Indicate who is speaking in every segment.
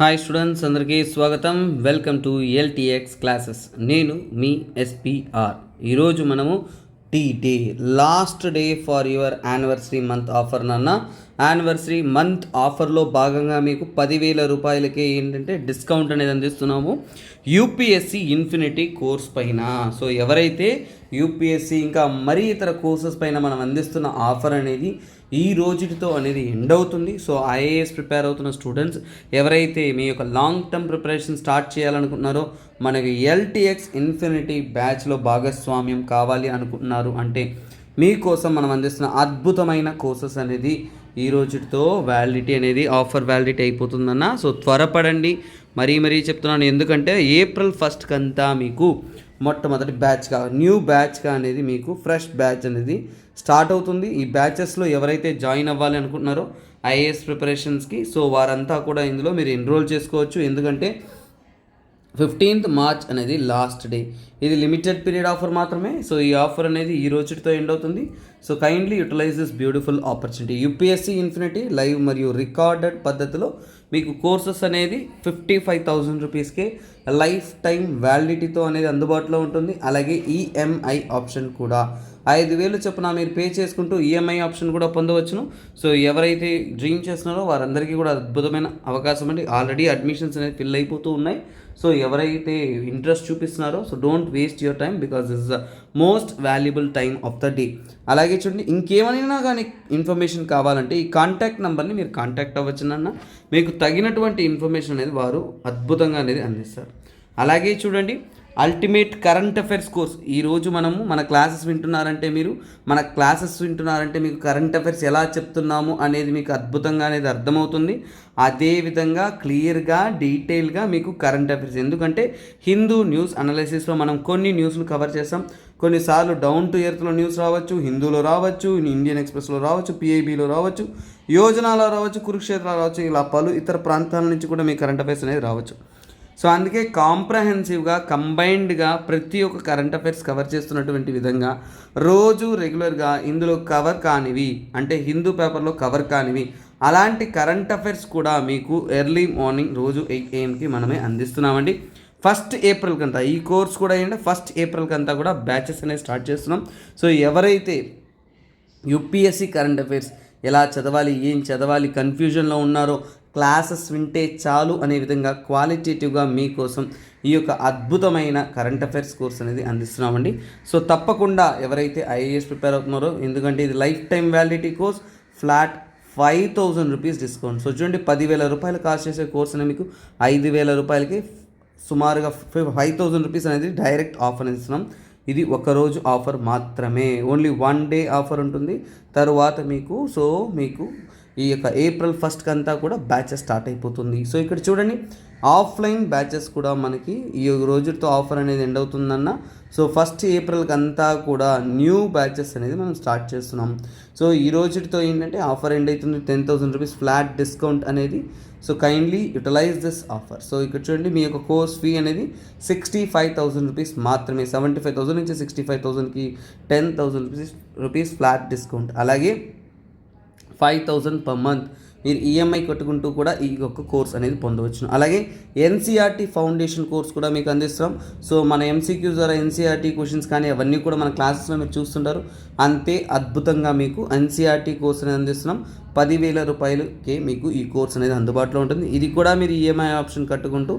Speaker 1: Hi students, అందరికీ స్వాగతం. Welcome to LTX classes. నేను మీ ఎస్పిఆర్. ఈరోజు మనము day last day for your anniversary month offer నాన్న. యానివర్సరీ మంత్ ఆఫర్లో భాగంగా మీకు 10,000 రూపాయలకే ఏంటంటే డిస్కౌంట్ అనేది అందిస్తున్నాము యూపీఎస్సి ఇన్ఫినిటీ కోర్స్ పైన. సో ఎవరైతే యూపీఎస్సి ఇంకా మరీ ఇతర కోర్సెస్ పైన మనం అందిస్తున్న ఆఫర్ అనేది ఈ రోజుతో అనేది ఎండ్ అవుతుంది. సో ఐఏఎస్ ప్రిపేర్ అవుతున్న స్టూడెంట్స్ ఎవరైతే మీ యొక్క లాంగ్ టర్మ్ ప్రిపరేషన్ స్టార్ట్ చేయాలనుకుంటున్నారో, మనకి ఎల్టీఎక్స్ ఇన్ఫినిటీ బ్యాచ్లో భాగస్వామ్యం కావాలి అనుకుంటున్నారు అంటే మీకోసం మనం అందిస్తున్న అద్భుతమైన కోర్సెస్ అనేది ఈ రోజుతో వ్యాలిడిటీ అనేది ఆఫర్ వ్యాలిడిటీ అయిపోతుందన్న. సో త్వరపడండి, మరీ చెప్తున్నాను. ఎందుకంటే ఏప్రిల్ 1st కంతా మీకు మొట్టమొదటి బ్యాచ్గా న్యూ బ్యాచ్గా అనేది మీకు ఫ్రెష్ బ్యాచ్ అనేది స్టార్ట్ అవుతుంది. ఈ బ్యాచెస్లో ఎవరైతే జాయిన్ అవ్వాలి అనుకుంటున్నారో ఐఏఎస్ ప్రిపరేషన్స్కి, సో వారంతా కూడా ఇందులో మీరు ఎన్రోల్ చేసుకోవచ్చు. ఎందుకంటే 15th March అనేది లాస్ట్ డే. ఇది లిమిటెడ్ పీరియడ్ ఆఫర్ మాత్రమే. సో ఈ ఆఫర్ అనేది ఈ రోజుతో ఎండ్ అవుతుంది. So kindly utilise this beautiful opportunity. UPSC infinity live మరియు రికార్డెడ్ పద్ధతిలో మీకు కోర్సెస్ అనేది 55,000 రూపీస్కే లైఫ్ టైం వ్యాలిడిటీతో అనేది అందుబాటులో ఉంటుంది. అలాగే ఈఎంఐ ఆప్షన్ కూడా 5,000 చొప్పున మీరు పే చేసుకుంటూ ఈఎంఐ ఆప్షన్ కూడా పొందవచ్చును. సో ఎవరైతే డ్రీమ్ చేస్తున్నారో వారందరికీ కూడా అద్భుతమైన అవకాశం అండి. ఆల్రెడీ అడ్మిషన్స్ అనేది ఫిల్ అయిపోతూ ఉన్నాయి. సో ఎవరైతే ఇంట్రెస్ట్ చూపిస్తున్నారో, so don't waste your time because this is the most valuable time of the day. అలాగే చూడండి, ఇంకేమైనా కానీ ఇన్ఫర్మేషన్ కావాలంటే ఈ కాంటాక్ట్ నెంబర్ని మీరు కాంటాక్ట్ అవ్వచ్చునన్న. మీకు తగినటువంటి ఇన్ఫర్మేషన్ అనేది వారు అద్భుతంగా అనేది అందిస్తారు. అలాగే చూడండి, అల్టిమేట్ కరెంట్ అఫైర్స్ కోర్స్. ఈరోజు మనము మన క్లాసెస్ వింటున్నారంటే మీకు కరెంట్ అఫైర్స్ ఎలా చెప్తున్నాము అనేది మీకు అద్భుతంగా అనేది అర్థమవుతుంది. అదేవిధంగా క్లియర్గా డీటెయిల్గా మీకు కరెంట్ అఫైర్స్, ఎందుకంటే హిందూ న్యూస్ అనాలిసిస్లో మనం కొన్ని న్యూస్లు కవర్ చేస్తాం. కొన్నిసార్లు డౌన్ టు ఎర్త్లో న్యూస్ రావచ్చు, హిందూలో రావచ్చు, ఇండియన్ ఎక్స్ప్రెస్లో రావచ్చు, పిఐబిలో రావచ్చు, యోజనాలో రావచ్చు, కురుక్షేత్రలో రావచ్చు, ఇలా పలు ఇతర ప్రాంతాల నుంచి కూడా మీ కరెంట్ అఫైర్స్ అనేది రావచ్చు. సో అందుకే కాంప్రహెన్సివ్గా కంబైన్డ్గా ప్రతి ఒక్క కరెంట్ అఫైర్స్ కవర్ చేస్తున్నటువంటి విధంగా రోజు రెగ్యులర్గా ఇందులో కవర్ కానివి, అంటే హిందూ పేపర్లో కవర్ కానివి అలాంటి కరెంట్ అఫైర్స్ కూడా మీకు ఎర్లీ మార్నింగ్ రోజు 8 AM మనమే అందిస్తున్నామండి. 1st April కంతా ఈ కోర్స్ కూడా ఏంటంటే 1st April కంతా కూడా బ్యాచెస్ అనేది స్టార్ట్ చేస్తున్నాం. సో ఎవరైతే యూపీఎస్సి కరెంట్ అఫైర్స్ ఎలా చదవాలి, ఏం చదవాలి కన్ఫ్యూజన్లో ఉన్నారో, క్లాసెస్ వింటే చాలు అనే విధంగా క్వాలిటేటివ్గా మీకోసం ఈ యొక్క అద్భుతమైన కరెంట్ అఫైర్స్ కోర్స్ అనేది అందిస్తున్నామండి. సో తప్పకుండా ఎవరైతే ఐఏఎస్ ప్రిపేర్ అవుతున్నారో, ఎందుకంటే ఇది life time validity course, flat 5,000 rupees discount. So చూడండి, 10,000 రూపాయలు కాస్ట్ చేసే కోర్స్ అనేది మీకు 5,000 రూపాయలకి సుమారుగా 5,000 రూపీస్ అనేది డైరెక్ట్ ఆఫర్ ఇస్తున్నాం. ఇది ఒకరోజు ఆఫర్ మాత్రమే, ఓన్లీ 1 డే ఆఫర్ ఉంటుంది. తరువాత మీకు ఈ యొక్క April 1st కంతా కూడా బ్యాచెస్ స్టార్ట్ అయిపోతుంది. సో ఇక్కడ చూడండి, ఆఫ్లైన్ బ్యాచెస్ కూడా మనకి ఈ రోజుతో ఆఫర్ అనేది ఎండ్ అవుతుందన్న. సో 1st April కంతా కూడా న్యూ బ్యాచెస్ అనేది మనం స్టార్ట్ చేస్తున్నాం. సో ఈ రోజుతో ఏంటంటే ఆఫర్ ఎండ్ అవుతుంది. 10,000 రూపీస్ ఫ్లాట్ డిస్కౌంట్ అనేది. So kindly utilise this offer. So ఇక్కడ చూడండి, మీ యొక్క కోర్స్ ఫీ అనేది 65,000 రూపీస్ మాత్రమే. 75,000 నుంచి 65,000కి 10,000 రూపీస్ ఫ్లాట్ డిస్కౌంట్. అలాగే 5,000 per month మీరు ఈఎంఐ కట్టుకుంటూ కూడా ఈ యొక్క కోర్స్ అనేది పొందవచ్చును. అలాగే ఎన్సీఆర్టీ ఫౌండేషన్ కోర్స్ కూడా మీకు అందిస్తాం. సో మన ఎంసీక్యూస్ ద్వారా ఎన్సీఆర్టీ క్వశ్చన్స్ కానీ అవన్నీ కూడా మన క్లాసెస్లో మీరు చూస్తుంటారు. అంతే అద్భుతంగా మీకు ఎన్సీఆర్టీ కోర్స్ అనేది అందిస్తున్నాం. 10,000 రూపాయలకే మీకు ఈ కోర్స్ అనేది అందుబాటులో ఉంటుంది. ఇది కూడా మీరు ఈఎంఐ ఆప్షన్ కట్టుకుంటూ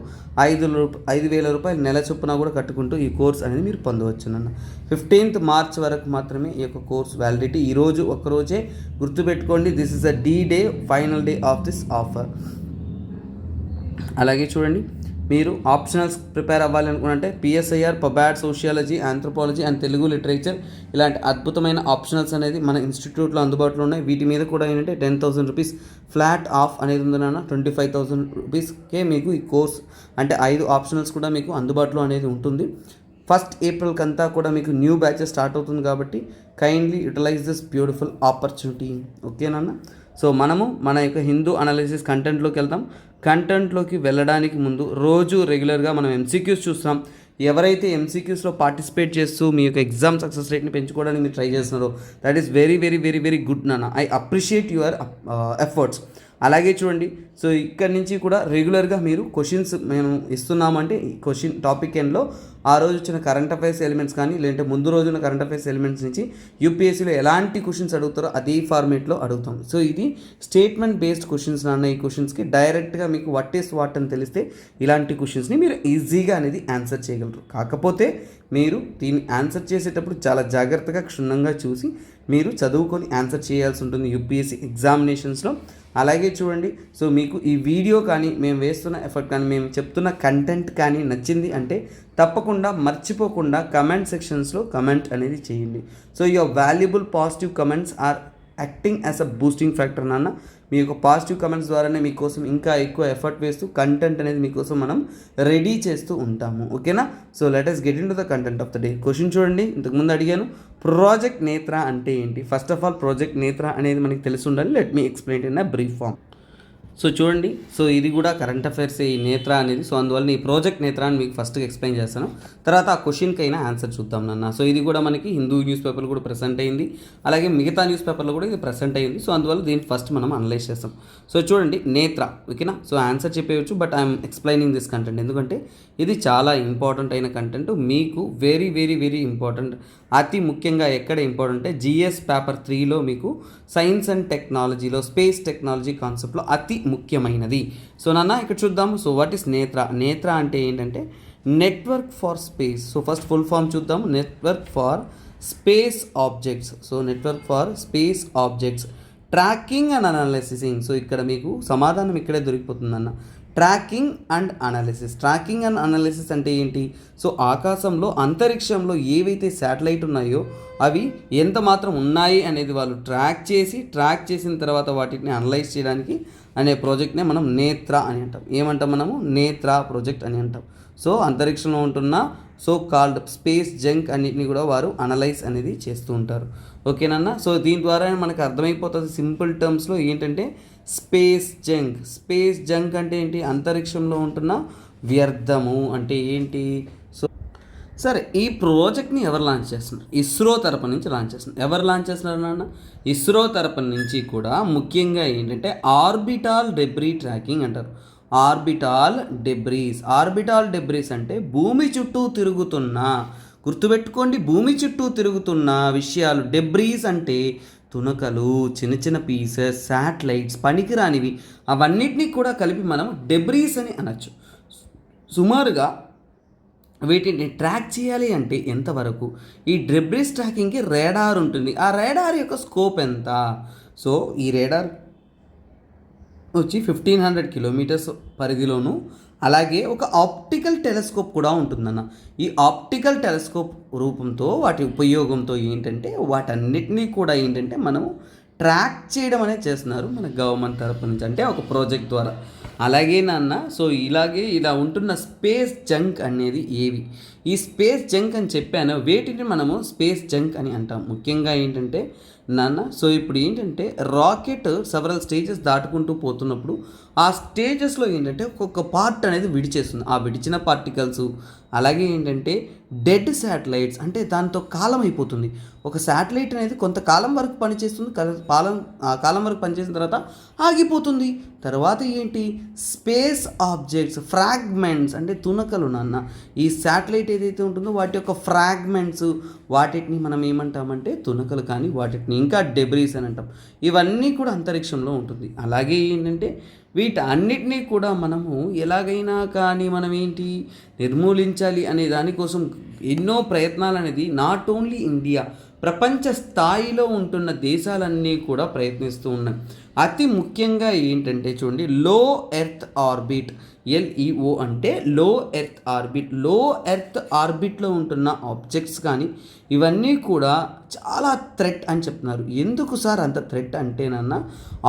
Speaker 1: 5,000 రూపాయలు నెల చొప్పున కూడా కట్టుకుంటూ ఈ కోర్స్ అనేది మీరు పొందవచ్చునన్న. 15th March వరకు మాత్రమే ఈ యొక్క కోర్స్ వ్యాలిడిటీ. ఈరోజు ఒక్కరోజే గుర్తుపెట్టుకోండి, this is the day final day of this offer. అలాగే చూడండి, మీరు ఆప్షనల్స్ ప్రిపేర్ అవ్వాలి అనుకుంటే PSIR, pub ad, sociology, anthropology and Telugu literature ఇలాంటి అద్భుతమైన ఆప్షనల్స్ అనేది మన ఇన్స్టిట్యూట్లో అందుబాటులో ఉన్నాయి. వీటి మీద కూడా ఏంటంటే 10,000 రూపీస్ ఫ్లాట్ ఆఫ్ అనేది ఉందన్న. 25,000 రూపీస్కే మీకు ఈ కోర్స్ అంటే 5 ఆప్షనల్స్ కూడా మీకు అందుబాటులో అనేది ఉంటుంది. 1st April కంతా కూడా మీకు న్యూ బ్యాచెస్ స్టార్ట్ అవుతుంది కాబట్టి kindly utilise this beautiful opportunity. ఓకేనన్న. సో మనము మన యొక్క హిందూ అనాలిసిస్ కంటెంట్లోకి వెళ్తాం. కంటెంట్లోకి వెళ్ళడానికి ముందు రోజు రెగ్యులర్గా మనం ఎంసీక్యూస్ చూస్తాం. ఎవరైతే ఎంసీక్యూస్లో పార్టిసిపేట్ చేస్తూ మీ యొక్క ఎగ్జామ్ సక్సెస్ రేట్ని పెంచుకోవడానికి మీరు ట్రై చేస్తున్నారో, that is very very very very good నాన్న. I appreciate your efforts. అలాగే చూడండి, సో ఇక్కడ నుంచి కూడా రెగ్యులర్గా మీరు క్వశ్చన్స్ మేము ఇస్తున్నామంటే ఈ క్వశ్చన్ టాపిక్ ఎండ్లో ఆ రోజు వచ్చిన కరెంట్ అఫైర్స్ ఎలిమెంట్స్ కానీ లేదంటే ముందు రోజున కరెంట్ అఫైర్స్ ఎలిమెంట్స్ నుంచి యూపీఎస్సీలో ఎలాంటి క్వశ్చన్స్ అడుగుతారో అదే ఫార్మేట్లో అడుగుతాం. సో ఇది స్టేట్మెంట్ బేస్డ్ క్వశ్చన్స్ నాన్న. ఈ క్వశ్చన్స్కి డైరెక్ట్గా మీకు వాట్ ఈస్ వాట్ అని తెలిస్తే ఇలాంటి క్వశ్చన్స్ని మీరు ఈజీగా అనేది ఆన్సర్ చేయగలరు. కాకపోతే మీరు దీన్ని ఆన్సర్ చేసేటప్పుడు చాలా జాగ్రత్తగా క్షుణ్ణంగా చూసి మీరు చదువుకొని ఆన్సర్ చేయాల్సి ఉంటుంది యూపీఎస్సీ ఎగ్జామినేషన్స్లో. అలాగే చూడండి, సో మీకు ఈ వీడియో కానీ మేము వేస్తున్న ఎఫర్ట్ కానీ మేము చెప్తున్న కంటెంట్ కానీ నచ్చింది అంటే తప్పకుండా మర్చిపోకుండా కమెంట్ సెక్షన్స్లో కమెంట్ అనేది చేయండి. So your valuable positive comments are acting as a boosting factor నాన్న. మీ యొక్క పాజిటివ్ కమెంట్స్ ద్వారానే మీకోసం ఇంకా ఎక్కువ ఎఫర్ట్ వేస్తూ కంటెంట్ అనేది మీకోసం మనం రెడీ చేస్తూ ఉంటాము. ఓకేనా? So let us get in to the content of the day. Question చూడండి, ఇంతకుముందు అడిగాను, ప్రాజెక్ట్ నేత్ర అంటే ఏంటి? ఫస్ట్ ఆఫ్ ఆల్ ప్రాజెక్ట్ నేత్ర అనేది మనకి తెలిసి ఉండాలి. Let me explain in a brief form. So చూడండి, సో ఇది కూడా కరెంట్ అఫైర్స్ ఈ నేత్ర అనేది. సో అందువల్ల ఈ ప్రాజెక్ట్ నేత్ర అని మీకు ఫస్ట్గా ఎక్స్ప్లెయిన్ చేస్తాను, తర్వాత ఆ క్వశ్చన్కి అయినా ఆన్సర్ చూద్దాం నాన్న. సో ఇది కూడా మనకి హిందూ న్యూస్ పేపర్లో కూడా ప్రెసెంట్ అయింది, అలాగే మిగతా న్యూస్ పేపర్లో కూడా ఇది ప్రెసెంట్ అయింది. సో అందువల్ల దీన్ని ఫస్ట్ మనం అనలైజ్ చేస్తాం. సో చూడండి, నేత్ర. ఓకేనా? సో ఆన్సర్ చెప్పేయచ్చు, but I'm explaining this content ఎందుకంటే ఇది చాలా ఇంపార్టెంట్ అయిన కంటెంట్, మీకు వెరీ వెరీ వెరీ ఇంపార్టెంట్. అతి ముఖ్యంగా ఎక్కడ ఇంపార్టెంట్ అంటే జిఎస్ పేపర్ 3లో మీకు సైన్స్ అండ్ టెక్నాలజీలో స్పేస్ టెక్నాలజీ కాన్సెప్ట్లో అతి ముఖ్యమైనది. సో నాన్న ఇక్కడ చూద్దాము. సో వాట్ ఈస్ నేత్ర? నేత్ర అంటే ఏంటంటే network for space. So first full form చూద్దాము. Network for space objects. So network for space objects tracking and analysising. So ఇక్కడ మీకు సమాధానం ఇక్కడే దొరికిపోతుందన్న. Tracking and analysis. Tracking and analysis అంటే ఏంటి? సో ఆకాశంలో అంతరిక్షంలో ఏవైతే శాటిలైట్ ఉన్నాయో అవి ఎంత మాత్రం ఉన్నాయి అనేది వాళ్ళు ట్రాక్ చేసిన తర్వాత వాటిని అనలైజ్ చేయడానికి అనే ప్రాజెక్ట్నే మనం నేత్ర అని అంటాం. ఏమంటాం మనము? నేత్ర ప్రాజెక్ట్ అని అంటాం. సో అంతరిక్షంలో ఉంటున్న సో కాల్డ్ స్పేస్ జంక్ అన్నిటిని కూడా వారు అనలైజ్ అనేది చేస్తూ ఉంటారు. ఓకేనన్నా? సో దీని ద్వారా మనకు అర్థమైపోతుంది సింపుల్ టర్మ్స్లో ఏంటంటే స్పేస్ జంక్. స్పేస్ జంక్ అంటే ఏంటి? అంతరిక్షంలో ఉంటున్న వ్యర్థము అంటే ఏంటి? సో సరే, ఈ ప్రాజెక్ట్ని ఎవరు లాంచ్ చేస్తున్నారు? ఇస్రో తరపు నుంచి లాంచ్ చేస్తున్నారు. ఎవరు లాంచ్ చేస్తున్నారు నాన్న? ఇస్రో తరపు నుంచి కూడా ముఖ్యంగా ఏంటంటే ఆర్బిటాల్ డెబ్రీ ట్రాకింగ్ అంటారు. Orbital debris. ఆర్బిటాల్ డెబ్రీస్ అంటే భూమి చుట్టూ తిరుగుతున్న, గుర్తుపెట్టుకోండి, భూమి చుట్టూ తిరుగుతున్న విషయాలు. డెబ్రీస్ అంటే తునకలు, చిన్న చిన్న పీసెస్, శాటిలైట్స్, పనికిరానివి, అవన్నిటినీ కూడా కలిపి మనం డెబ్రీస్ అని అనొచ్చు. సుమారుగా వీటిని ట్రాక్ చేయాలి అంటే ఎంతవరకు? ఈ డెబ్రీస్ ట్రాకింగ్కి రేడార్ ఉంటుంది. ఆ రేడార్ యొక్క స్కోప్ ఎంత? సో ఈ రేడార్ వచ్చి 1500 కిలోమీటర్స్ పరిధిలోను, అలాగే ఒక ఆప్టికల్ టెలిస్కోప్ కూడా ఉంటుందన్న. ఈ ఆప్టికల్ టెలిస్కోప్ రూపంతో వాటి ఉపయోగంతో ఏంటంటే వాటన్నిటినీ కూడా ఏంటంటే మనము ట్రాక్ చేయడం అనేది చేస్తున్నారు మన గవర్నమెంట్ తరపు నుంచి, అంటే ఒక ప్రాజెక్ట్ ద్వారా. అలాగే నాన్న, సో ఇలా ఉంటున్న స్పేస్ జంక్ అనేది ఏవి? ఈ స్పేస్ జంక్ అని చెప్పాను, వేటిని మనము స్పేస్ జంక్ అని అంటాం. ముఖ్యంగా ఏంటంటే నాన్న, సో ఇప్పుడు ఏంటంటే రాకెట్ సెవరల్ స్టేజెస్ దాటుకుంటూ పోతున్నప్పుడు ఆ స్టేజెస్లో ఏంటంటే ఒక్కొక్క పార్ట్ అనేది విడిచేస్తుంది. ఆ విడిచిన పార్టికల్స్, అలాగే ఏంటంటే డెడ్ శాటిలైట్స్, అంటే దాంతో కాలం అయిపోతుంది. ఒక శాటిలైట్ అనేది కొంతకాలం వరకు పనిచేస్తుంది, కాలం వరకు పనిచేసిన తర్వాత ఆగిపోతుంది. తర్వాత ఏంటి? స్పేస్ ఆబ్జెక్ట్స్, ఫ్రాగ్మెంట్స్ అంటే తునకలు నాన్న. ఈ శాటిలైట్ ఏదైతే ఉంటుందో వాటి యొక్క ఫ్రాగ్మెంట్స్, వాటిని మనం ఏమంటామంటే తునకలు, కానీ వాటిని ఇంకా డెబ్రీస్ అని అంటాం. ఇవన్నీ కూడా అంతరిక్షంలో ఉంటుంది. అలాగే ఏంటంటే వీటన్నిటినీ కూడా మనము ఎలాగైనా కానీ మనం ఏంటి నిర్మూలించాలి అనే దానికోసం ఎన్నో ప్రయత్నాలు అనేది నాట్ ఓన్లీ ఇండియా, ప్రపంచ స్థాయిలో ఉంటున్న దేశాలన్నీ కూడా ప్రయత్నిస్తూ ఉన్నాయి. అతి ముఖ్యంగా ఏంటంటే చూడండి, లో ఎర్త్ ఆర్బిట్, LEO అంటే లో ఎర్త్ ఆర్బిట్. లో ఎర్త్ ఆర్బిట్లో ఉంటున్న ఆబ్జెక్ట్స్ కానీ ఇవన్నీ కూడా చాలా థ్రెట్ అని చెప్తున్నారు. ఎందుకు సార్ అంత థ్రెట్ అంటేనన్నా,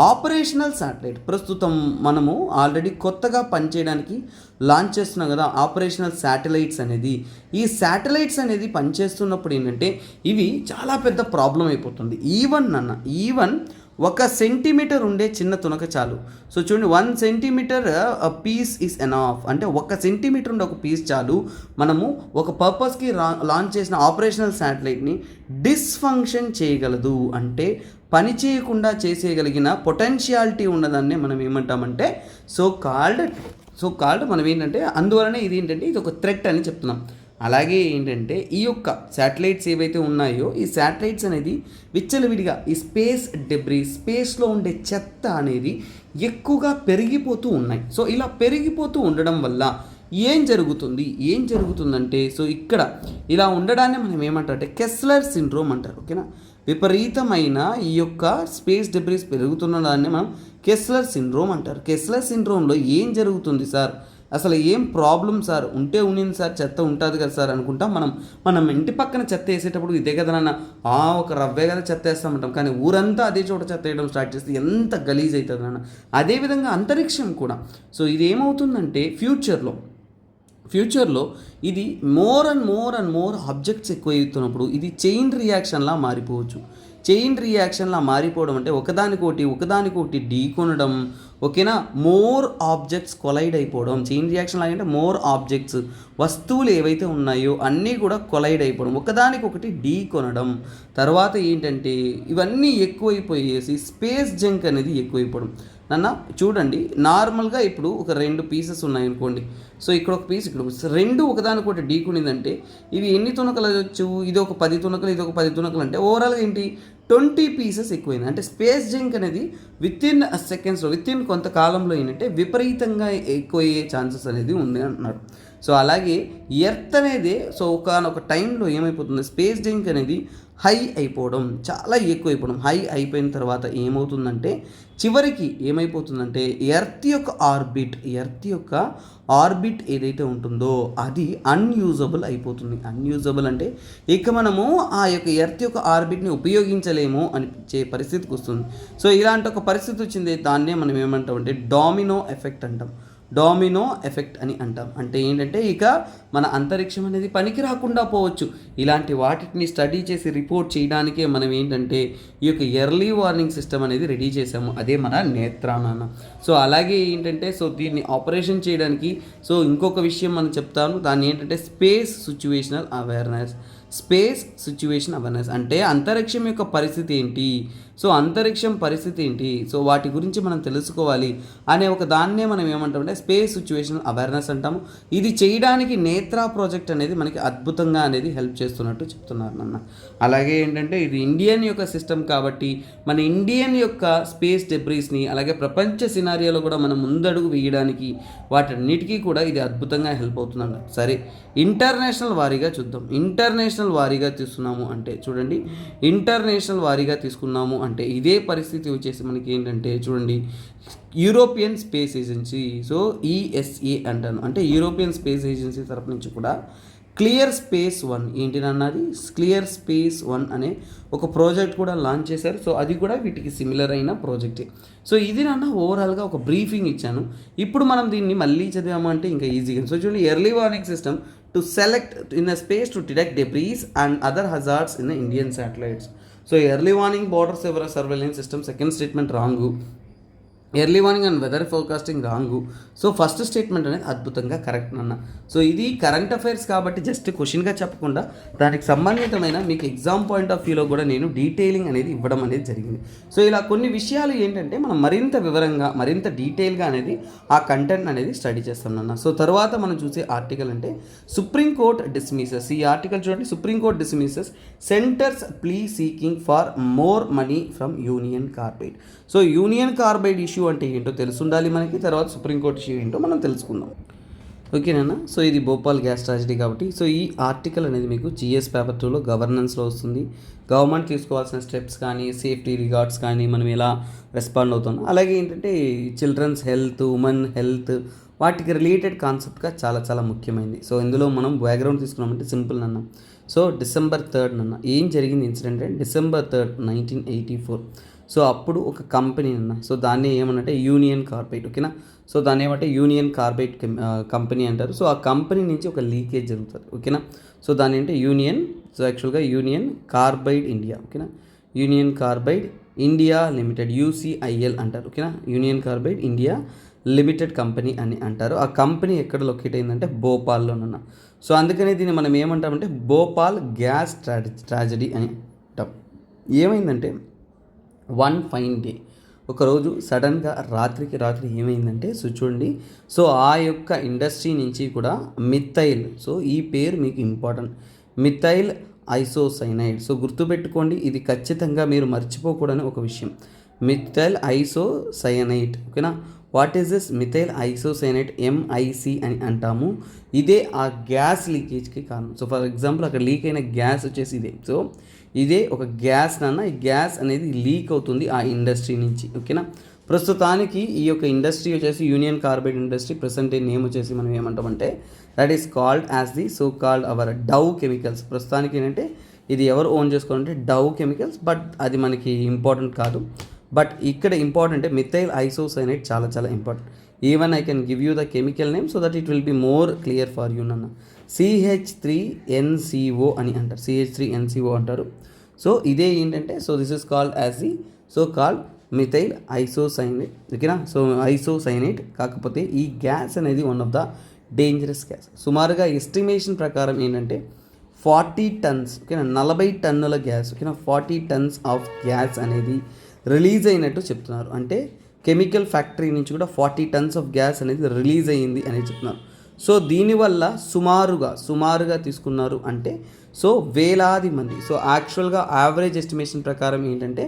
Speaker 1: ఆపరేషనల్ శాటిలైట్ ప్రస్తుతం మనము ఆల్రెడీ కొత్తగా పనిచేయడానికి లాంచ్ చేస్తున్నాం కదా ఆపరేషనల్ శాటిలైట్స్ అనేది. ఈ శాటిలైట్స్ అనేది పనిచేస్తున్నప్పుడు ఏంటంటే ఇవి చాలా పెద్ద ప్రాబ్లం అయిపోతుంది. ఈవెన్ 1 సెంటీమీటర్ ఉండే చిన్న తునక చాలు. సో చూడండి 1 సెంటీమీటర్ పీస్ ఈస్ ఎనఫ్, అంటే 1 సెంటీమీటర్ ఉండే ఒక పీస్ చాలు మనము ఒక పర్పస్కి లాంచ్ చేసిన ఆపరేషనల్ శాటిలైట్ని డిస్ఫంక్షన్ చేయగలదు. అంటే పని చేయకుండా చేసేయగలిగిన పొటెన్షియాలిటీ ఉన్నదాన్ని మనం ఏమంటామంటే సో కాల్డ్ మనం ఏంటంటే అందువలనే ఇది ఏంటంటే ఇది ఒక థ్రెట్ అని చెప్తున్నాం. అలాగే ఏంటంటే ఈ యొక్క శాటిలైట్స్ ఏవైతే ఉన్నాయో ఈ శాటిలైట్స్ అనేది విచ్చలవిడిగా ఈ స్పేస్ డెబ్రీ, స్పేస్లో ఉండే చెత్త అనేది ఎక్కువగా పెరిగిపోతూ ఉన్నాయి. సో ఇలా పెరిగిపోతూ ఉండడం వల్ల ఏం జరుగుతుందంటే సో ఇక్కడ ఇలా ఉండడాన్ని మనం ఏమంటారంటే కెస్లర్ సిండ్రోమ్ అంటారు. ఓకేనా, విపరీతమైన ఈ యొక్క స్పేస్ డెబ్రీస్ పెరుగుతున్న దాన్ని మనం కెస్లర్ సిండ్రోమ్ అంటారు. కెస్లర్ సిండ్రోమ్లో ఏం జరుగుతుంది సార్, అసలు ఏం ప్రాబ్లం సార్, ఉంటే ఉండింది సార్, చెత్త ఉంటుంది కదా సార్ అనుకుంటాం. మనం ఇంటి పక్కన చెత్త వేసేటప్పుడు ఇదే కదా నాన్న, ఒక రవ్వే కదా చెత్త వేస్తామంటాం, కానీ ఊరంతా అదే చోట చెత్త వేయడం స్టార్ట్ చేస్తే ఎంత గలీజ్ అవుతుంది నాన్న. అదేవిధంగా అంతరిక్షం కూడా. సో ఇది ఏమవుతుందంటే ఫ్యూచర్లో ఇది మోర్ అండ్ మోర్ ఆబ్జెక్ట్స్ ఎక్కువ అవుతున్నప్పుడు ఇది చైన్ రియాక్షన్లా మారిపోవచ్చు. చైన్ రియాక్షన్లా మారిపోవడం అంటే ఒకదానికొకటి ఢీకొనడం. ఓకేనా, మోర్ ఆబ్జెక్ట్స్ కొలైడ్ అయిపోవడం. చైన్ రియాక్షన్ లాగంటే మోర్ ఆబ్జెక్ట్స్, వస్తువులు ఏవైతే ఉన్నాయో అన్నీ కూడా కొలైడ్ అయిపోవడం, ఒకదానికొకటి ఢీకొనడం. తర్వాత ఏంటంటే ఇవన్నీ ఎక్కువైపోయేసి స్పేస్ జంక్ అనేది ఎక్కువైపోవడం. నన్న చూడండి, నార్మల్గా ఇప్పుడు ఒక 2 పీసెస్ ఉన్నాయనుకోండి. సో ఇక్కడ ఒక పీస్, ఇక్కడ రెండు ఒకదానికొకటి ఢీకొనిందంటే ఇవి ఎన్ని తునకలు వచ్చు, ఇది ఒక 10 తునకలు, ఇది ఒక 10 తునకలు, అంటే ఓవరాల్గా ఏంటి 20 పీసెస్ ఎక్కువైంది. అంటే స్పేస్ జంక్ అనేది వితిన్ సెకండ్స్లో, వితిన్ కొంతకాలంలో ఏంటంటే విపరీతంగా ఎక్కువయ్యే ఛాన్సెస్ అనేది ఉంది అంటున్నారు. సో అలాగే ఎర్త్ అనేది సో ఒక టైంలో ఏమైపోతుంది, స్పేస్ జంక్ అనేది హై అయిపోవడం, చాలా ఎక్కువైపోవడం. హై అయిపోయిన తర్వాత ఏమవుతుందంటే చివరికి ఏమైపోతుందంటే ఎర్త్ యొక్క ఆర్బిట్ ఏదైతే ఉంటుందో అది అన్యూజబుల్ అయిపోతుంది. అన్యూజబుల్ అంటే ఇక మనము ఆ యొక్క ఎర్త్ యొక్క ఆర్బిట్ని ఉపయోగించలేము అనిపించే పరిస్థితికి వస్తుంది. సో ఇలాంటి ఒక పరిస్థితి వచ్చింది, దాన్నే మనం ఏమంటామంటే డామినో ఎఫెక్ట్ అని అంటాం. అంటే ఏంటంటే ఇక మన అంతరిక్షం అనేది పనికి రాకుండా పోవచ్చు. ఇలాంటి వాటిని స్టడీ చేసి రిపోర్ట్ చేయడానికే మనం ఏంటంటే ఈ యొక్క ఎర్లీ వార్నింగ్ సిస్టమ్ అనేది రెడీ చేసాము, అదే మన నేత్రానాన్న. సో అలాగే ఏంటంటే సో దీన్ని ఆపరేషన్ చేయడానికి సో ఇంకొక విషయం మనం చెప్తాను, దాన్ని ఏంటంటే స్పేస్ సిచ్యువేషన్ అవేర్నెస్ అంటే అంతరిక్షం యొక్క పరిస్థితి ఏంటి, సో వాటి గురించి మనం తెలుసుకోవాలి అనే ఒక దాన్నే మనం ఏమంటామంటే స్పేస్ సిచ్యువేషన్ అవేర్నెస్ అంటాము. ఇది చేయడానికి నేత్రా ప్రాజెక్ట్ అనేది మనకి అద్భుతంగా అనేది హెల్ప్ చేస్తున్నట్టు చెప్తున్నారు నాన్న. అలాగే ఏంటంటే ఇది ఇండియన్ యొక్క సిస్టమ్ కాబట్టి మన ఇండియన్ యొక్క స్పేస్ డెబ్రీస్ని అలాగే ప్రపంచ సినారియోలో కూడా మనం ముందడుగు వేయడానికి వాటన్నిటికీ కూడా ఇది అద్భుతంగా హెల్ప్ అవుతుందన్న. సరే, ఇంటర్నేషనల్ వారీగా చూద్దాం. ఇంటర్నేషనల్ వారీగా తీసుకున్నాము అంటే చూడండి, ఇంటర్నేషనల్ వారీగా తీసుకున్నాము అంటే ఇదే పరిస్థితి వచ్చేసి మనకి ఏంటంటే చూడండి, European space agency, so ESA అంటాను, అంటే యూరోపియన్ స్పేస్ ఏజెన్సీ తరపు నుంచి కూడా క్లియర్ స్పేస్ 1 ఏంటినన్నది క్లియర్ స్పేస్ 1 అనే ఒక ప్రాజెక్ట్ కూడా లాంచ్ చేశారు. సో అది కూడా వీటికి సిమిలర్ అయిన ప్రాజెక్టే. సో ఇది నాన్న ఓవరాల్గా ఒక బ్రీఫింగ్ ఇచ్చాను. ఇప్పుడు మనం దీన్ని మళ్ళీ చదివామంటే ఇంకా ఈజీగా. సో చూడండి, early warning system to select in a space to detect debris and other hazards in the Indian satellites. So early warning border surveillance system second statement wrong, early warning and weather forecasting wrong. So first statement అనేది అద్భుతంగా correct అన్న. So ఇది current affairs కాబట్టి just క్వశ్చన్గా చెప్పకుండా దానికి సంబంధితమైన మీకు exam point of వ్యూలో కూడా నేను డీటెయిలింగ్ అనేది ఇవ్వడం అనేది జరిగింది. సో ఇలా కొన్ని విషయాలు ఏంటంటే మనం మరింత వివరంగా మరింత డీటెయిల్గా అనేది ఆ కంటెంట్ అనేది స్టడీ చేస్తాం అన్న. సో తర్వాత మనం చూసే ఆర్టికల్ అంటే సుప్రీంకోర్టు డిస్మిసెస్. ఈ ఆర్టికల్ చూడండి, Supreme Court dismisses centre's plea seeking for more money from Union Carbide. So Union Carbide issue అంటే ఏంటో తెలుసుండాలి మనకి, తర్వాత సుప్రీంకోర్టు ఇష్యూ ఏంటో మనం తెలుసుకుందాం. ఓకేనా. సో ఇది భోపాల్ గ్యాస్ ట్రాజడీ కాబట్టి సో ఈ ఆర్టికల్ అనేది మీకు జిఎస్ పేపర్ 2లో గవర్నెన్స్లో వస్తుంది. గవర్నమెంట్ తీసుకోవాల్సిన స్టెప్స్ కానీ సేఫ్టీ రిగార్డ్స్ కానీ మనం ఎలా రెస్పాండ్ అవుతున్నాం, అలాగే ఏంటంటే చిల్డ్రన్స్ హెల్త్, ఉమెన్ హెల్త్, వాటికి రిలేటెడ్ కాన్సెప్ట్గా చాలా చాలా ముఖ్యమైనది. సో ఇందులో మనం బ్యాక్గ్రౌండ్ తీసుకున్నామంటే సింపుల్ అన్న. సో December 3 అన్న ఏం జరిగింది ఇన్సిడెంట్ అంటే December 3, 1984. సో అప్పుడు ఒక కంపెనీ అన్న, సో దాన్ని ఏమనంటే యూనియన్ కార్బైడ్. ఓకేనా. సో దాన్ని ఏమంటే యూనియన్ కార్బైడ్ కంపెనీ అంటారు. సో ఆ కంపెనీ నుంచి ఒక లీకేజ్ జరుగుతుంది. ఓకేనా. సో దాని అంటే యూనియన్, సో యాక్చువల్గా యూనియన్ కార్బైడ్ ఇండియా. ఓకేనా, union carbide India limited, UCIL అంటారు, ఓకేనా, union carbide India limited company అని అంటారు. ఆ కంపెనీ ఎక్కడ లొకేట్ అయిందంటే భోపాల్లోనున్న. సో అందుకనే దీన్ని మనం ఏమంటామంటే భోపాల్ గ్యాస్ ట్రాజడీ అని అంటాం. ఏమైందంటే వన్ ఫైన్ డే, ఒకరోజు సడన్గా రాత్రికి రాత్రి ఏమైందంటే, సో చూడండి, సో ఆ యొక్క ఇండస్ట్రీ నుంచి కూడా మిథైల్, సో ఈ పేరు మీకు ఇంపార్టెంట్, మిథైల్ ఐసోసైనైడ్. సో గుర్తుపెట్టుకోండి, ఇది ఖచ్చితంగా మీరు మర్చిపోకూడని ఒక విషయం, మిథైల్ ఐసోసైనైడ్, ఓకేనా. What is this methyl isocyanide, MIC అని అంటాము. ఇదే ఆ గ్యాస్ లీకేజ్కి కారణం. సో ఫర్ ఎగ్జాంపుల్ అక్కడ లీక్ అయిన గ్యాస్ వచ్చేసి ఇదే. సో ఇదే ఒక గ్యాస్ ఈ గ్యాస్ అనేది లీక్ అవుతుంది ఆ ఇండస్ట్రీ నుంచి, ఓకేనా. ప్రస్తుతానికి ఈ యొక్క ఇండస్ట్రీ వచ్చేసి union carbide industry, present name వచ్చేసి మనం ఏమంటామంటే that is called as the so called hour Dove chemicals. ప్రస్తుతానికి ఏంటంటే ఇది ఎవరు ఓన్ చేసుకోవాలంటే డవ్ కెమికల్స్, బట్ అది మనకి ఇంపార్టెంట్ కాదు. బట్ ఇక్కడ ఇంపార్టెంట్ మిథైల్ ఐసోసైనైడ్ చాలా చాలా important. Even I can give you the chemical name so that it will be more clear for you నన్న. CH3NCO అని అంటారు, CH3NCO అంటారు. సో ఇదే ఏంటంటే, so this is called as the so called methyl isocyanide, ఓకేనా. So isocyanide, కాకపోతే ఈ gas అనేది one of the dangerous gas. సుమారుగా ఎస్టిమేషన్ ప్రకారం ఏంటంటే 40 టన్స్, ఓకేనా, 40 టన్నుల గ్యాస్, ఓకేనా, 40 టన్స్ ఆఫ్ గ్యాస్ అనేది రిలీజ్ అయినట్టు చెప్తున్నారు. అంటే కెమికల్ ఫ్యాక్టరీ నుంచి కూడా 40 టన్స్ ఆఫ్ గ్యాస్ అనేది రిలీజ్ అయ్యింది అనేది చెప్తున్నారు. సో దీనివల్ల సుమారుగా తీసుకున్నారు అంటే సో వేలాది మంది. సో యాక్చువల్గా యావరేజ్ ఎస్టిమేషన్ ప్రకారం ఏంటంటే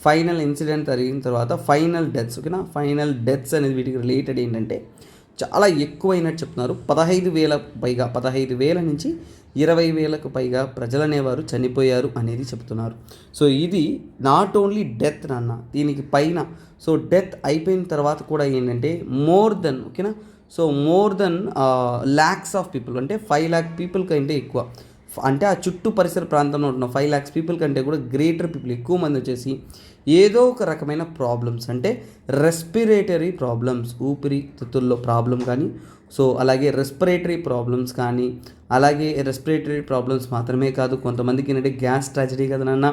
Speaker 1: ఫైనల్ ఇన్సిడెంట్ జరిగిన తర్వాత ఫైనల్ డెత్స్, ఓకేనా, ఫైనల్ డెత్స్ అనేది వీటికి రిలేటెడ్ ఏంటంటే చాలా ఎక్కువైనట్టు చెప్తున్నారు. 15,000 పైగా, 15,000 నుంచి 20,000కు పైగా ప్రజలు అనేవారు చనిపోయారు అనేది చెప్తున్నారు. సో ఇది నాట్ ఓన్లీ డెత్ నాన్న, దీనికి పైన సో డెత్ అయిపోయిన తర్వాత కూడా ఏంటంటే మోర్ దెన్, ఓకేనా, so more than lakhs of people, అంటే 5 lakh పీపుల్ కంటే ఎక్కువ, అంటే ఆ చుట్టూ పరిసర ప్రాంతంలో ఉన్న 5 lakhs పీపుల్ కంటే కూడా గ్రేటర్ పీపుల్ ఎక్కువ మంది వచ్చేసి ఏదో ఒక రకమైన ప్రాబ్లమ్స్, అంటే రెస్పిరేటరీ ప్రాబ్లమ్స్, ఊపిరితిత్తుల్లో ప్రాబ్లం కానీ, సో అలాగే రెస్పిరేటరీ ప్రాబ్లమ్స్ కానీ, అలాగే రెస్పిరేటరీ ప్రాబ్లమ్స్ మాత్రమే కాదు, కొంతమందికి ఏంటంటే గ్యాస్ ట్రాజడీ కదా నాన్న,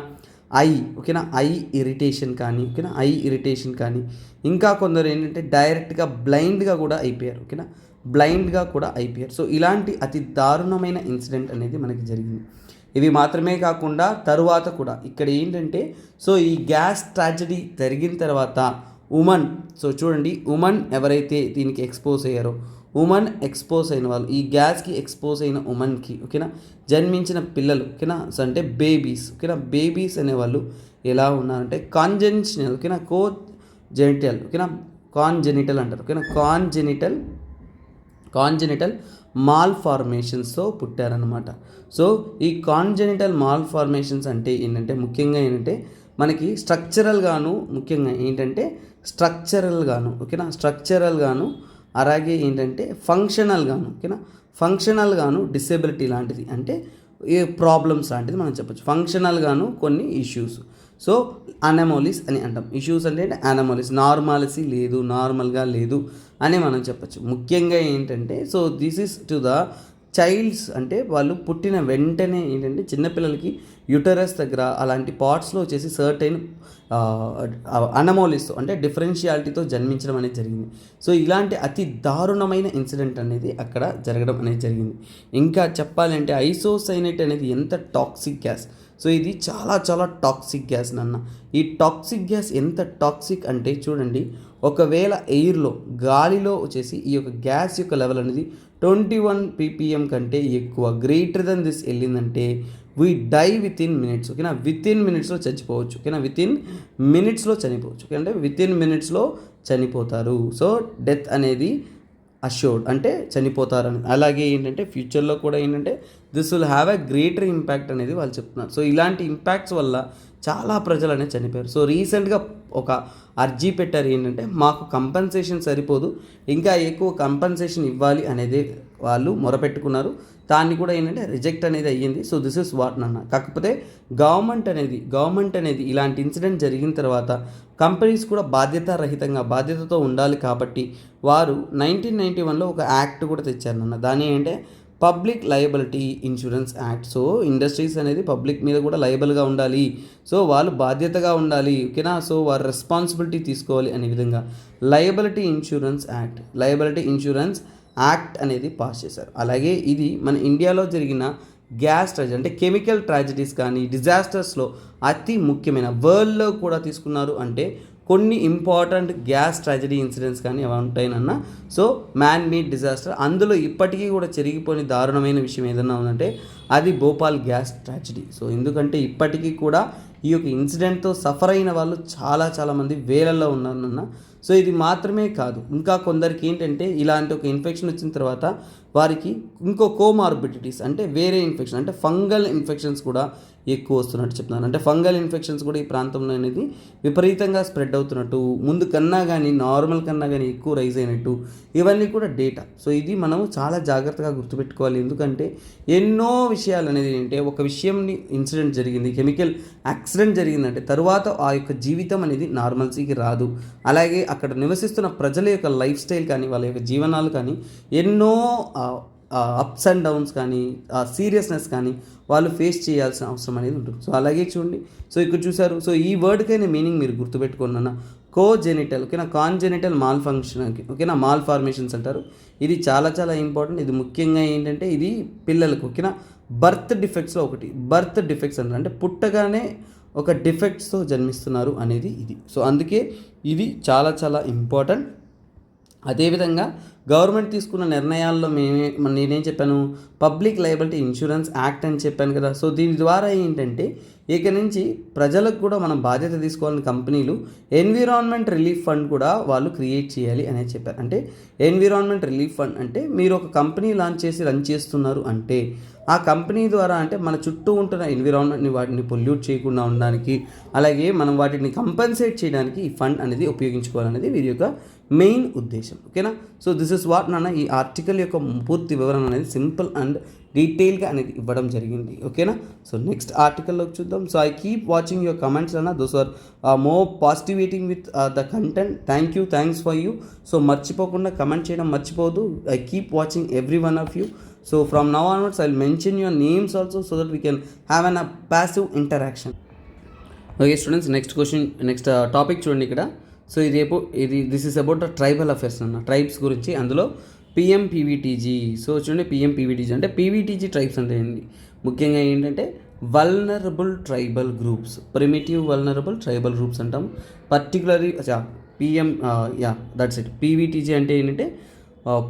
Speaker 1: ఐ, ఓకేనా, ఐ ఇరిటేషన్ కానీ, ఓకేనా, ఐ ఇరిటేషన్ కానీ, ఇంకా కొందరు ఏంటంటే డైరెక్ట్గా బ్లైండ్గా కూడా అయిపోయారు, ఓకేనా, బ్లైండ్గా కూడా అయిపోయారు. సో ఇలాంటి అతి దారుణమైన ఇన్సిడెంట్ అనేది మనకి జరిగింది. ఇవి మాత్రమే కాకుండా తరువాత కూడా ఇక్కడ ఏంటంటే సో ఈ గ్యాస్ ట్రాజడీ జరిగిన తర్వాత ఉమెన్, సో చూడండి, ఉమెన్ ఎవరైతే దీనికి ఎక్స్పోజ్ అయ్యారో, ఉమెన్ ఎక్స్పోజ్ అయిన వాళ్ళు, ఈ గ్యాస్కి ఎక్స్పోజ్ అయిన ఉమెన్కి, ఓకేనా, జన్మించిన పిల్లలు, ఓకేనా, సో అంటే బేబీస్, ఓకేనా, బేబీస్ అనేవాళ్ళు ఎలా ఉన్నారంటే కాంజెనిటల్, ఓకేనా, జెనిటల్, ఓకేనా, కాన్జెనిటల్ అంటారు, ఓకేనా, కాన్జెనిటల్ మాల్ఫార్మేషన్స్తో పుట్టారనమాట. సో ఈ కాన్జెనిటల్ మాల్ఫార్మేషన్స్ అంటే ఏంటంటే ముఖ్యంగా ఏంటంటే మనకి స్ట్రక్చరల్ గాను అలాగే ఏంటంటే ఫంక్షనల్ గాను డిసేబిలిటీ లాంటిది, అంటే ఏ ప్రాబ్లమ్స్ లాంటిది మనం చెప్పచ్చు. ఫంక్షనల్ గాను కొన్ని ఇష్యూస్, సో అనమోలీస్ అని అంటాం. ఇష్యూస్ అంటే అనమోలీస్, నార్మాలిటీ లేదు, నార్మల్గా లేదు అని మనం చెప్పచ్చు. ముఖ్యంగా ఏంటంటే so this is to the childs, అంటే వాళ్ళు పుట్టిన వెంటనే ఏంటంటే చిన్నపిల్లలకి యూటరస్ దగ్గర అలాంటి పార్ట్స్లో వచ్చేసి సర్టైన్ అనమోలీస్తో, అంటే డిఫరెన్షియాలిటీతో జన్మించడం అనేది జరిగింది. సో ఇలాంటి అతి దారుణమైన ఇన్సిడెంట్ అనేది అక్కడ జరగడం అనేది జరిగింది. ఇంకా చెప్పాలంటే ఐసోసైనైట్ అనేది ఎంత టాక్సిక్ గ్యాస్, సో ఇది చాలా చాలా టాక్సిక్ గ్యాస్ నాన్న. ఈ టాక్సిక్ గ్యాస్ ఎంత టాక్సిక్ అంటే చూడండి, ఒకవేళ ఎయిర్లో, గాలిలో వచ్చేసి ఈ యొక్క గ్యాస్ యొక్క లెవెల్ అనేది 21 ppm కంటే ఎక్కువ, గ్రేటర్ దెన్ దిస్ వెళ్ళిందంటే we die within minutes, ఓకేనా, విత్ ఇన్ మినిట్స్లో చచ్చిపోవచ్చు, ఓకేనా, విత్ ఇన్ మినిట్స్లో చనిపోవచ్చు, ఓకే, అంటే విత్ ఇన్ మినిట్స్లో చనిపోతారు. సో డెత్ అనేది అష్యూర్డ్, అంటే చనిపోతారని. అలాగే ఏంటంటే ఫ్యూచర్లో కూడా ఏంటంటే this will have a greater impact అనేది వాళ్ళు చెప్తున్నారు. సో ఇలాంటి ఇంపాక్ట్స్ వల్ల చాలా ప్రజలు అనేది చనిపోయారు. సో రీసెంట్గా ఒక అర్జీ పెట్టారు, ఏంటంటే మాకు కంపెన్సేషన్ సరిపోదు, ఇంకా ఎక్కువ కంపెన్సేషన్ ఇవ్వాలి అనేది వాళ్ళు మొరపెట్టుకున్నారు. దాన్ని కూడా ఏంటంటే రిజెక్ట్ అనేది అయ్యింది. సో దిస్ ఇస్ వాట్ నన్న. కాకపోతే గవర్నమెంట్ అనేది ఇలాంటి ఇన్సిడెంట్ జరిగిన తర్వాత కంపెనీస్ కూడా బాధ్యతతో ఉండాలి కాబట్టి వారు 1991లో ఒక యాక్ట్ కూడా తెచ్చారు నన్న. దాని ఏంటంటే public liability insurance act. So industries అనేది పబ్లిక్ మీద కూడా లయబుల్గా ఉండాలి, సో వాళ్ళు బాధ్యతగా ఉండాలి, ఓకేనా. సో వారు రెస్పాన్సిబిలిటీ తీసుకోవాలి అనే విధంగా లయబిలిటీ ఇన్సూరెన్స్ యాక్ట్ అనేది పాస్ చేశారు. అలాగే ఇది మన ఇండియాలో జరిగిన గ్యాస్ ట్రాజడీ అంటే కెమికల్ ట్రాజడీస్ కానీ డిజాస్టర్స్లో అతి ముఖ్యమైన వరల్డ్లో కూడా తీసుకున్నారు. అంటే కొన్ని ఇంపార్టెంట్ గ్యాస్ ట్రాజడీ ఇన్సిడెంట్స్ కానీ అవి ఉంటాయినన్న. సో మ్యాన్ మేడ్ డిజాస్టర్, అందులో ఇప్పటికీ కూడా చెరిగిపోయిన దారుణమైన విషయం ఏదన్నా ఉందంటే అది భోపాల్ గ్యాస్ ట్రాజడీ. సో ఎందుకంటే ఇప్పటికీ కూడా ఈ యొక్క ఇన్సిడెంట్తో సఫర్ అయిన వాళ్ళు చాలామంది వేలల్లో ఉన్నారన్న. సో ఇది మాత్రమే కాదు, ఇంకా కొందరికి ఏంటంటే ఇలాంటి ఒక ఇన్ఫెక్షన్ వచ్చిన తర్వాత వారికి ఇంకో కోమార్బిడిటీస్ అంటే వేరే ఇన్ఫెక్షన్ అంటే ఫంగల్ ఇన్ఫెక్షన్స్ కూడా ఎక్కువ వస్తున్నట్టు చెప్తున్నారు. అంటే ఫంగల్ ఇన్ఫెక్షన్స్ కూడా ఈ ప్రాంతంలో అనేది విపరీతంగా స్ప్రెడ్ అవుతున్నట్టు, ముందు కన్నా కానీ నార్మల్ కన్నా కానీ ఎక్కువ రైజ్ అయినట్టు, ఇవన్నీ కూడా డేటా. సో ఇది మనం చాలా జాగ్రత్తగా గుర్తుపెట్టుకోవాలి. ఎందుకంటే ఎన్నో విషయాలు అనేది ఏంటంటే ఒక విషయంని ఇన్సిడెంట్ జరిగింది, కెమికల్ యాక్సిడెంట్ జరిగిందంటే తరువాత ఆ యొక్క జీవితం అనేది నార్మల్సీకి రాదు. అలాగే అక్కడ నివసిస్తున్న ప్రజల యొక్క లైఫ్ స్టైల్ కానీ వాళ్ళ యొక్క జీవనాలు కానీ ఎన్నో అప్స్ అండ్ డౌన్స్ కానీ సీరియస్నెస్ కానీ వాళ్ళు ఫేస్ చేయాల్సిన అవసరం అనేది ఉంటుంది. సో అలాగే చూడండి, సో ఇక్కడ చూసారు. సో ఈ వర్డ్కైనా మీనింగ్ మీరు గుర్తుపెట్టుకున్నా కోజెనిటల్, ఓకేనా, కాన్జెనిటల్ మాల్ ఫంక్షన్, ఓకేనా, మాల్ ఫార్మేషన్స్ అంటారు. ఇది చాలా ఇంపార్టెంట్. ఇది ముఖ్యంగా ఏంటంటే ఇది పిల్లలకు, ఓకేనా, బర్త్ డిఫెక్ట్స్లో ఒకటి. బర్త్ డిఫెక్ట్స్ అంటారు అంటే పుట్టగానే ఒక డిఫెక్ట్స్తో జన్మిస్తున్నారు అనేది ఇది. సో అందుకే ఇది చాలా ఇంపార్టెంట్. అదేవిధంగా గవర్నమెంట్ తీసుకున్న నిర్ణయాల్లో నేనేం చెప్పాను, పబ్లిక్ లయబిలిటీ ఇన్సూరెన్స్ యాక్ట్ అని చెప్పాను కదా. సో దీని ద్వారా ఏంటంటే ఇక నుంచి ప్రజలకు కూడా మనం బాధ్యత తీసుకోవాలని కంపెనీలు ఎన్విరాన్మెంట్ రిలీఫ్ ఫండ్ కూడా వాళ్ళు క్రియేట్ చేయాలి అనేది చెప్పారు. అంటే ఎన్విరాన్మెంట్ రిలీఫ్ ఫండ్ అంటే మీరు ఒక కంపెనీ లాంచ్ చేసి రన్ చేస్తున్నారు అంటే ఆ కంపెనీ ద్వారా అంటే మన చుట్టూ ఉంటున్న ఎన్విరాన్మెంట్ని వాటిని పొల్యూట్ చేయకుండా ఉండడానికి, అలాగే మనం వాటిని కంపెన్సేట్ చేయడానికి ఈ ఫండ్ అనేది ఉపయోగించుకోవాలనేది వీరి యొక్క మెయిన్ ఉద్దేశం, ఓకేనా. సో దిస్ ఇస్ వాట్ నాన్న ఈ ఆర్టికల్ యొక్క పూర్తి వివరణ అనేది సింపుల్ అండ్ డీటెయిల్గా అనేది ఇవ్వడం జరిగింది, ఓకేనా. సో నెక్స్ట్ ఆర్టికల్లోకి చూద్దాం. So I keep watching your comments అన్న, those are more positivating with the content. Thanks for you. So మర్చిపోకుండా కమెంట్ చేయడం మర్చిపోవద్దు. I keep watching every one of you. So from now onwards I'll mention your names also so that we can have a passive interaction. Okay students, next topic చూడండి ఇక్కడ. So this is about the tribal affairs అన్న, tribes గురించి. అందులో PMPVTG. So చూడండి PMPVTG అంటే PVTG tribes అంటే ఏంటి, ముఖ్యంగా ఏంటంటే vulnerable tribal groups, primitive vulnerable tribal groups అంటాము. Particularly that's it. PVTG అంటే ఏంటంటే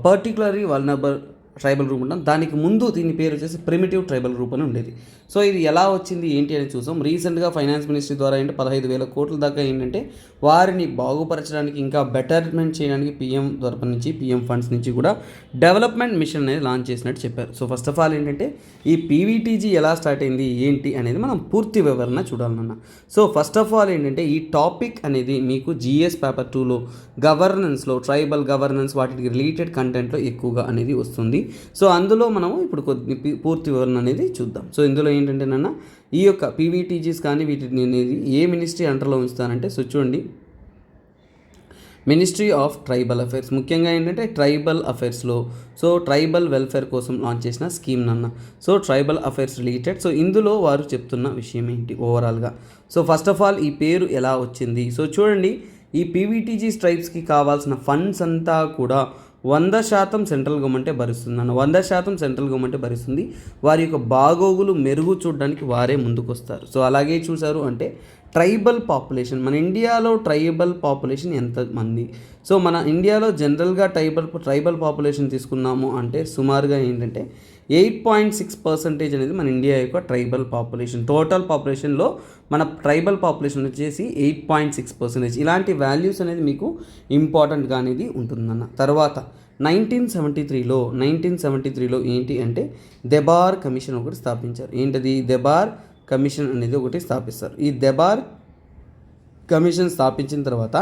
Speaker 1: పర్టికులర్లీ వల్నరబుల్ ట్రైబల్ గ్రూప్ ఉంటాం. దానికి ముందు దీని పేరు వచ్చేసి ప్రిమిటివ్ ట్రైబల్ గ్రూప్ అని ఉండేది. సో ఇది ఎలా వచ్చింది ఏంటి అని చూసాం. రీసెంట్గా ఫైనాన్స్ మినిస్ట్రీ ద్వారా ఏంటంటే 15,000 కోట్ల దాకా ఏంటంటే వారిని బాగుపరచడానికి ఇంకా బెటర్మెంట్ చేయడానికి పిఎం తరపు నుంచి పిఎం ఫండ్స్ నుంచి కూడా డెవలప్మెంట్ మిషన్ అనేది లాంచ్ చేసినట్టు చెప్పారు. సో ఫస్ట్ ఆఫ్ ఆల్ ఏంటంటే ఈ పీవీటీజీ ఎలా స్టార్ట్ అయింది ఏంటి అనేది మనం పూర్తి వివరణ చూడాలన్న. సో ఫస్ట్ ఆఫ్ ఆల్ ఏంటంటే ఈ టాపిక్ అనేది మీకు జిఎస్ పేపర్ 2లో గవర్నెన్స్లో ట్రైబల్ గవర్నెన్స్ వాటికి రిలేటెడ్ కంటెంట్లో ఎక్కువగా అనేది వస్తుంది. సో అందులో మనము ఇప్పుడు కొద్ది పూర్తి వివరణ అనేది చూద్దాం. సో ఇందులో ఏంటంటే నాన్న ఈ యొక్క పీవీటీజీస్ కానీ వీటిని అనేది ఏ మినిస్ట్రీ అండర్లో ఉంచుతానంటే, సో చూడండి మినిస్ట్రీ ఆఫ్ ట్రైబల్ అఫైర్స్, ముఖ్యంగా ఏంటంటే ట్రైబల్ అఫైర్స్లో సో ట్రైబల్ వెల్ఫేర్ కోసం లాంచ్ చేసిన స్కీమ్ నాన్న. So tribal affairs related. So ఇందులో వారు చెప్తున్న విషయం ఏంటి ఓవరాల్గా. సో ఫస్ట్ ఆఫ్ ఆల్ ఈ పేరు ఎలా వచ్చింది. సో చూడండి ఈ పీవీటీజీ ట్రైబ్స్కి కావాల్సిన ఫండ్స్ అంతా కూడా 100% సెంట్రల్ గవర్నమెంటే భరిస్తుంది అన్న. 100% సెంట్రల్ గవర్నమెంటే భరిస్తుంది. వారి యొక్క బాగోగులు మెరుగు చూడడానికి వారే ముందుకు వస్తారు. సో అలాగే చూసారు అంటే ట్రైబల్ పాపులేషన్, మన ఇండియాలో ట్రైబల్ పాపులేషన్ ఎంతమంది. సో మన ఇండియాలో జనరల్గా ట్రైబల్ పాపులేషన్ తీసుకున్నాము అంటే సుమారుగా ఏంటంటే 8.6% అనేది మన ఇండియా యొక్క ట్రైబల్ పాపులేషన్. టోటల్ పాపులేషన్లో మన ట్రైబల్ పాపులేషన్ వచ్చేసి 8.6%. ఇలాంటి వాల్యూస్ అనేది మీకు ఇంపార్టెంట్గా అనేది ఉంటుందన్న. తర్వాత 1973లో ఏంటి అంటే దెబార్ కమిషన్ ఒకటి స్థాపించారు. ఏంటది దెబార్ కమిషన్ అనేది ఒకటి స్థాపిస్తారు. ఈ దెబార్ కమిషన్ స్థాపించిన తర్వాత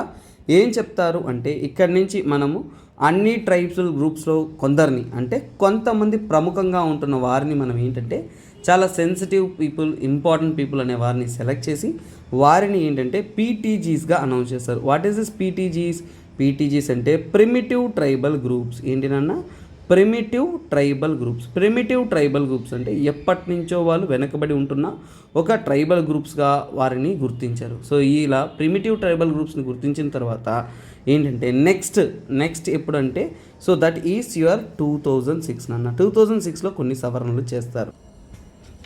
Speaker 1: ఏం చెప్తారు అంటే ఇక్కడి నుంచి మనము అన్ని ట్రైబ్స్ గ్రూప్స్లో కొందరిని అంటే కొంతమంది ప్రముఖంగా ఉంటున్న వారిని మనం ఏంటంటే చాలా సెన్సిటివ్ పీపుల్, ఇంపార్టెంట్ పీపుల్ అనే వారిని సెలెక్ట్ చేసి వారిని ఏంటంటే పీటీజీస్గా అనౌన్స్ చేస్తారు. వాట్ ఈస్ దిస్ పీటీజీస్ అంటే ప్రిమిటివ్ ట్రైబల్ గ్రూప్స్. ఏంటినన్నా ప్రిమిటివ్ ట్రైబల్ గ్రూప్స్ అంటే ఎప్పటి నుంచో వాళ్ళు వెనకబడి ఉంటున్న ఒక ట్రైబల్ గ్రూప్స్గా వారిని గుర్తించారు. సో ఇలా ప్రిమిటివ్ ట్రైబల్ గ్రూప్స్ని గుర్తించిన తర్వాత ఏంటంటే నెక్స్ట్ ఎప్పుడంటే సో దట్ ఈస్ యువర్ 2006 అన్న. 2006లో కొన్ని సవరణలు చేస్తారు.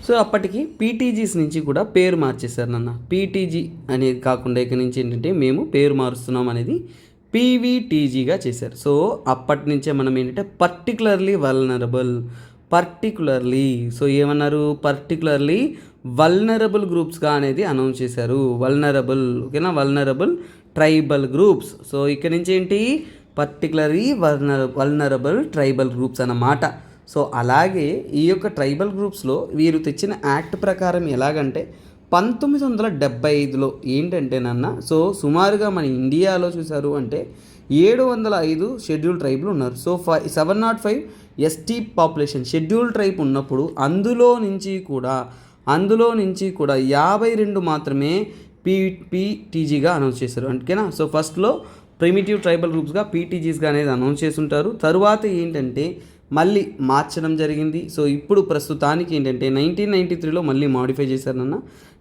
Speaker 1: సో అప్పటికి పీటీజీస్ నుంచి కూడా పేరు మార్చేశారు నాన్న. పీటీజీ అనేది కాకుండా ఇక నుంచి ఏంటంటే మేము పేరు మారుస్తున్నాం అనేది పీవీటీజీగా చేశారు. సో అప్పటి నుంచే మనం ఏంటంటే పర్టికులర్లీ సో ఏమన్నారు, పర్టికులర్లీ వల్నరబుల్ గ్రూప్స్గా అనేది అనౌన్స్ చేశారు. Vulnerable tribal groups. సో ఇక్కడ నుంచి ఏంటి, పర్టికులర్లీ వల్నరబుల్ ట్రైబల్ గ్రూప్స్ అన్నమాట. సో అలాగే ఈ యొక్క ట్రైబల్ గ్రూప్స్లో వీరు తెచ్చిన యాక్ట్ ప్రకారం ఎలాగంటే 1975లో ఏంటంటే నాన్న, సో సుమారుగా మన ఇండియాలో చూశారు అంటే 705 షెడ్యూల్ ట్రైబ్లు ఉన్నారు. So 705 ST population schedule tribe ఉన్నప్పుడు అందులో నుంచి కూడా 52 మాత్రమే పీటీజీగా అనౌన్స్ చేశారు. అందుకేనా. సో ఫస్ట్లో ప్రిమిటివ్ ట్రైబల్ గ్రూప్స్గా పీటీజీస్గా అనేది అనౌన్స్ చేస్తుంటారు. తరువాత ఏంటంటే మళ్ళీ మార్చడం జరిగింది. సో ఇప్పుడు ప్రస్తుతానికి ఏంటంటే 1993లో మళ్ళీ మాడిఫై చేశారన్న.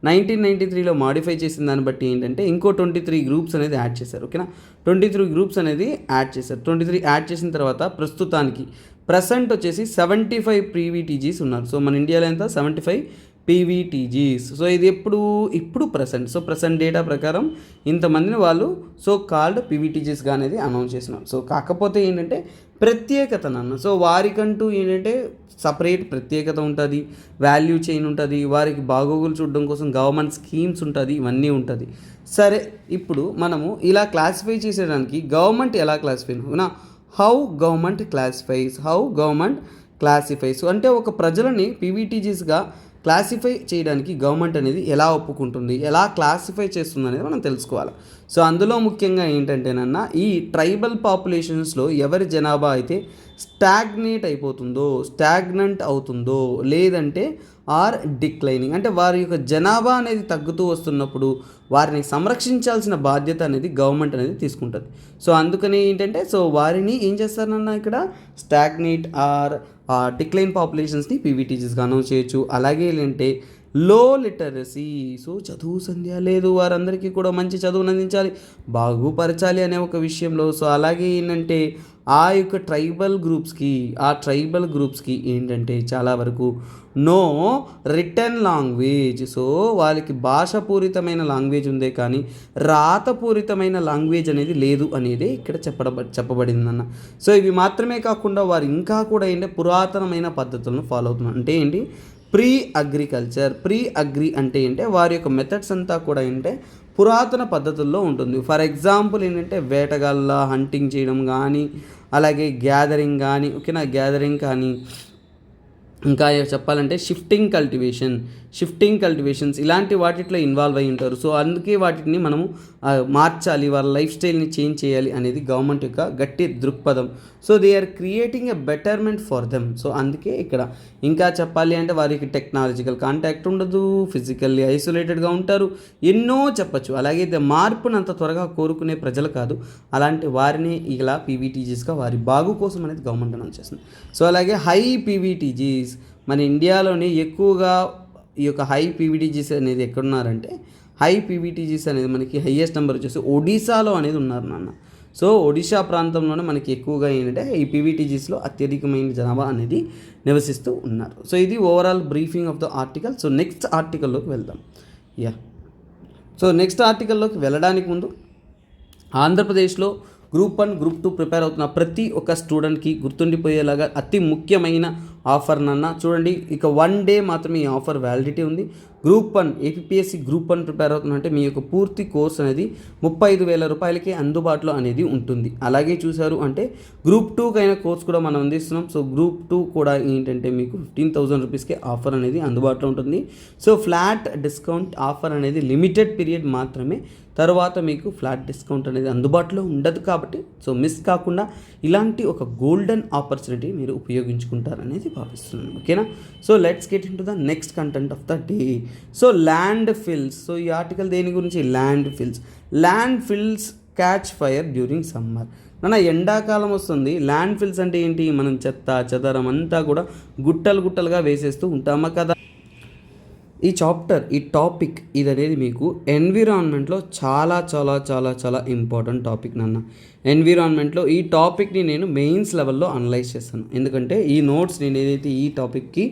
Speaker 1: 1993లో మాడిఫై చేసిన దాన్ని బట్టి ఏంటంటే ఇంకో 23 గ్రూప్స్ అనేది యాడ్ చేశారు. ఓకేనా. 23 గ్రూప్స్ అనేది యాడ్ చేశారు. 23 యాడ్ చేసిన తర్వాత ప్రస్తుతానికి ప్రజెంట్ వచ్చేసి 75 పీవీటీజీస్ ఉన్నారు. సో మన ఇండియాలో ఎంత 75 పీవీటీజీస్. సో ఇది ఇప్పుడు ప్రజెంట్. సో ప్రజెంట్ డేటా ప్రకారం ఇంతమందిని వాళ్ళు సో కాల్డ్ పీవీటీజీస్గా అనేది అనౌన్స్ చేస్తున్నారు. సో కాకపోతే ఏంటంటే ప్రత్యేకత నాన్న. సో వారికంటూ ఏంటంటే సపరేట్ ప్రత్యేకత ఉంటుంది, వాల్యూ చైన్ ఉంటుంది, వారికి బాగోగులు చూడడం కోసం గవర్నమెంట్ స్కీమ్స్ ఉంటుంది, ఇవన్నీ ఉంటుంది. సరే, ఇప్పుడు మనము ఇలా క్లాసిఫై చేసేదానికి గవర్నమెంట్ ఎలా క్లాసిఫై నా హౌ గవర్నమెంట్ క్లాసిఫైస్ అంటే ఒక ప్రజలని పీవీటీజీస్గా క్లాసిఫై చేయడానికి గవర్నమెంట్ అనేది ఎలా ఒప్పుకుంటుంది, ఎలా క్లాసిఫై చేస్తుంది అనేది మనం తెలుసుకోవాలి. సో అందులో ముఖ్యంగా ఏంటంటేనన్నా ఈ ట్రైబల్ పాపులేషన్స్లో ఎవరి జనాభా అయితే స్టాగ్నెంట్ అవుతుందో లేదంటే ఆర్ డిక్లైనింగ్ అంటే వారి యొక్క జనాభా అనేది తగ్గుతూ వస్తున్నప్పుడు వారిని సంరక్షించాల్సిన బాధ్యత అనేది గవర్నమెంట్ అనేది తీసుకుంటుంది. సో అందుకని ఏంటంటే సో వారిని ఏం చేస్తారన్నా ఇక్కడ స్టాగ్నేట్ ఆర్ డిక్లైన్ పాపులేషన్స్ని పీవీటీజీస్గా అనౌన్స్ చేయొచ్చు. అలాగే ఏంటంటే లో లిటరసీ, సో చదువు సంధ్య లేదు, వారందరికీ కూడా మంచి చదువును అందించాలి, బాగుపరచాలి అనే ఒక విషయంలో. సో అలాగే ఏంటంటే ఆ యొక్క ట్రైబల్ గ్రూప్స్కి ఏంటంటే చాలా వరకు నో రిటర్న్ లాంగ్వేజ్. సో వాళ్ళకి భాషపూరితమైన లాంగ్వేజ్ ఉందే కానీ రాతపూరితమైన లాంగ్వేజ్ అనేది లేదు అనేది ఇక్కడ చెప్పబడిందన్న. సో ఇవి మాత్రమే కాకుండా వారు ఇంకా కూడా ఏంటంటే పురాతనమైన పద్ధతులను ఫాలో అవుతున్నారు. అంటే ఏంటి, ప్రీ అగ్రి అంటే ఏంటంటే వారి యొక్క మెథడ్స్ అంతా కూడా ఏంటంటే పురాతన పద్ధతుల్లో ఉంటుంది. ఫర్ ఎగ్జాంపుల్ ఏంటంటే వేటగాళ్ళ హంటింగ్ చేయడం కానీ, అలాగే గ్యాదరింగ్ కానీ ఇంకా చెప్పాలంటే షిఫ్టింగ్ కల్టివేషన్స్ ఇలాంటి వాటిలో ఇన్వాల్వ్ అయి ఉంటారు. సో అందుకే వాటిని మనము మార్చాలి, వాళ్ళ లైఫ్ స్టైల్ని చేంజ్ చేయాలి అనేది గవర్నమెంట్ యొక్క గట్టి దృక్పథం. So they are creating a betterment for them. So అందుకే ఇక్కడ ఇంకా చెప్పాలి అంటే వారికి టెక్నాలజికల్ కాంటాక్ట్ ఉండదు, ఫిజికల్లీ ఐసోలేటెడ్గా ఉంటారు, ఎన్నో చెప్పచ్చు. అలాగే మార్పును అంత త్వరగా కోరుకునే ప్రజలు కాదు. అలాంటి వారిని ఇలా పీవీటీజీస్గా వారి బాగు కోసం అనేది గవర్నమెంట్ అనౌన్స్ చేస్తుంది. సో అలాగే హై పీవీటీజీస్ మన ఇండియాలోని ఎక్కువగా ఈ యొక్క హై పీవీటీజీస్ అనేది ఎక్కడున్నారంటే హై పీవీటీజీస్ అనేది మనకి హైయెస్ట్ నెంబర్ వచ్చేసి ఒడిశాలో అనేది ఉన్నారు నాన్న. సో ఒడిశా ప్రాంతంలోనే మనకి ఎక్కువగా ఏంటంటే ఈ పీవీటీజీస్లో అత్యధికమైన జనాభా అనేది నివసిస్తూ ఉన్నారు. సో ఇది overall briefing of the article. So next ఆర్టికల్లోకి వెళ్దాం. సో నెక్స్ట్ ఆర్టికల్లోకి వెళ్ళడానికి ముందు ఆంధ్రప్రదేశ్లో గ్రూప్ 1, గ్రూప్ 2 ప్రిపేర్ అవుతున్న ప్రతి ఒక్క స్టూడెంట్కి గుర్తుండిపోయేలాగా అతి ముఖ్యమైన ఆఫర్ నాన్న. చూడండి, ఇక 1 డే మాత్రమే ఈ ఆఫర్ వ్యాలిడిటీ ఉంది. గ్రూప్ 1 ఏపీఎస్సి గ్రూప్ 1 ప్రిపేర్ అవుతుందంటే మీ యొక్క పూర్తి కోర్స్ అనేది 35,000 రూపాయలకే అందుబాటులో అనేది ఉంటుంది. అలాగే చూశారు అంటే గ్రూప్ 2 అయిన కోర్స్ కూడా మనం అందిస్తున్నాం. సో గ్రూప్ 2 కూడా ఏంటంటే మీకు 15,000 రూపీస్కే ఆఫర్ అనేది అందుబాటులో ఉంటుంది. సో ఫ్లాట్ డిస్కౌంట్ ఆఫర్ అనేది లిమిటెడ్ పీరియడ్ మాత్రమే, తర్వాత మీకు ఫ్లాట్ డిస్కౌంట్ అనేది అందుబాటులో ఉండదు. కాబట్టి సో మిస్ కాకుండా ఇలాంటి ఒక గోల్డెన్ ఆపర్చునిటీ మీరు ఉపయోగించుకుంటారనేది భావిస్తున్నాను. ఓకేనా. So let's get in to the next content of the day. So landfills. So ఈ ఆర్టికల్ దేని గురించి, landfills catch fire during summer. ఎండాకాలం వస్తుంది, ల్యాండ్ ఫిల్స్ అంటే ఏంటి, మనం చెత్త చెదరం అంతా కూడా గుట్టలు గుట్టలుగా వేసేస్తూ ఉంటామా కదా. ఈ టాపిక్ ఇది అనేది మీకు ఎన్విరాన్మెంట్లో చాలా చాలా చాలా చాలా ఇంపార్టెంట్ టాపిక్ నాన్న. ఎన్విరాన్మెంట్లో ఈ టాపిక్ని నేను మెయిన్స్ లెవెల్లో అనలైజ్ చేస్తాను, ఎందుకంటే ఈ నోట్స్ నేను ఏదైతే ఈ టాపిక్కి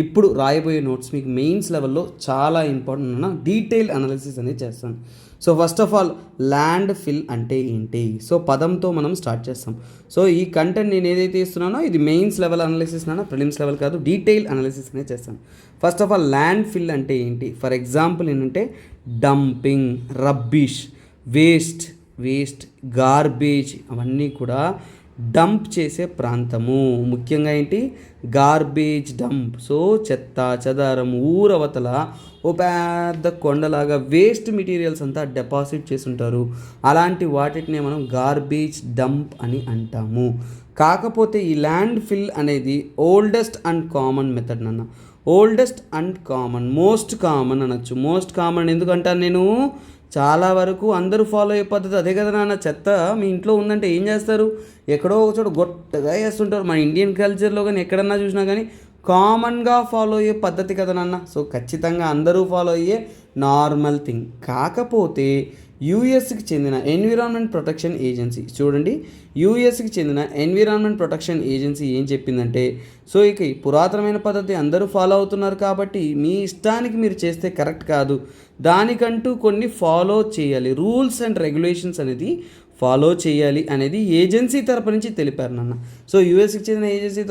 Speaker 1: ఇప్పుడు రాయబోయే నోట్స్ మీకు మెయిన్స్ లెవెల్లో చాలా ఇంపార్టెంట్ అన్న, డీటెయిల్ అనాలిసిస్ అనేది చేస్తాను. So first of all land fill అంటే ఏంటి, సో పదంతో మనం స్టార్ట్ చేస్తాం. సో ఈ కంటెంట్ నేను ఏదైతే ఇస్తున్నానో ఇది మెయిన్స్ లెవెల్ అనాలిసిస్ నాన్న, ప్రిలిమ్స్ లెవెల్ కాదు, డీటెయిల్ అనాలిసిస్ అనేది చేస్తాను. First of all land fill అంటే ఏంటి, ఫర్ ఎగ్జాంపుల్ ఏంటంటే డంపింగ్, రబ్బిష్, వేస్ట్ గార్బేజ్ అవన్నీ కూడా డంప్ చేసే ప్రాంతము. ముఖ్యంగా ఏంటి, గార్బేజ్ డంప్. సో చెత్త చెదారం ఊరవతల ఓ పెద్ద కొండలాగా వేస్ట్ మెటీరియల్స్ అంతా డిపాజిట్ చేసి ఉంటారు, అలాంటి వాటిని మనం గార్బేజ్ డంప్ అని అంటాము. కాకపోతే ఈ ల్యాండ్ ఫిల్ అనేది ఓల్డెస్ట్ అండ్ కామన్ మెథడ్ నాన్న. Oldest and common, most common అనొచ్చు. మోస్ట్ కామన్ ఎందుకంటాను నేను, చాలా వరకు అందరూ ఫాలో అయ్యే పద్ధతి అదే కదా నాన్న. చెత్త మీ ఇంట్లో ఉందంటే ఏం చేస్తారు, ఎక్కడో ఒక చోట గొట్టగా వేస్తుంటారు. మన ఇండియన్ కల్చర్లో కానీ ఎక్కడన్నా చూసినా కానీ కామన్గా ఫాలో అయ్యే పద్ధతి కదా నాన్న. సో ఖచ్చితంగా అందరూ ఫాలో అయ్యే నార్మల్ థింగ్. కాకపోతే యూఎస్కి చెందిన ఎన్విరాన్మెంట్ ప్రొటెక్షన్ ఏజెన్సీ చూడండి, యూఎస్కి చెందిన ఎన్విరాన్మెంట్ ప్రొటెక్షన్ ఏజెన్సీ ఏం చెప్పిందంటే, సో ఇక ఈ పురాతనమైన పద్ధతి అందరూ ఫాలో అవుతున్నారు కాబట్టి మీ ఇష్టానికి మీరు చేస్తే కరెక్ట్ కాదు, దానికంటూ కొన్ని ఫాలో చేయాలి, రూల్స్ అండ్ రెగ్యులేషన్స్ అనేది ఫాలో చేయాలి అనేది ఏజెన్సీ తరపు నుంచి తెలిపారు నాన్న. సో యూఎస్కి చెందిన ఏజెన్సీ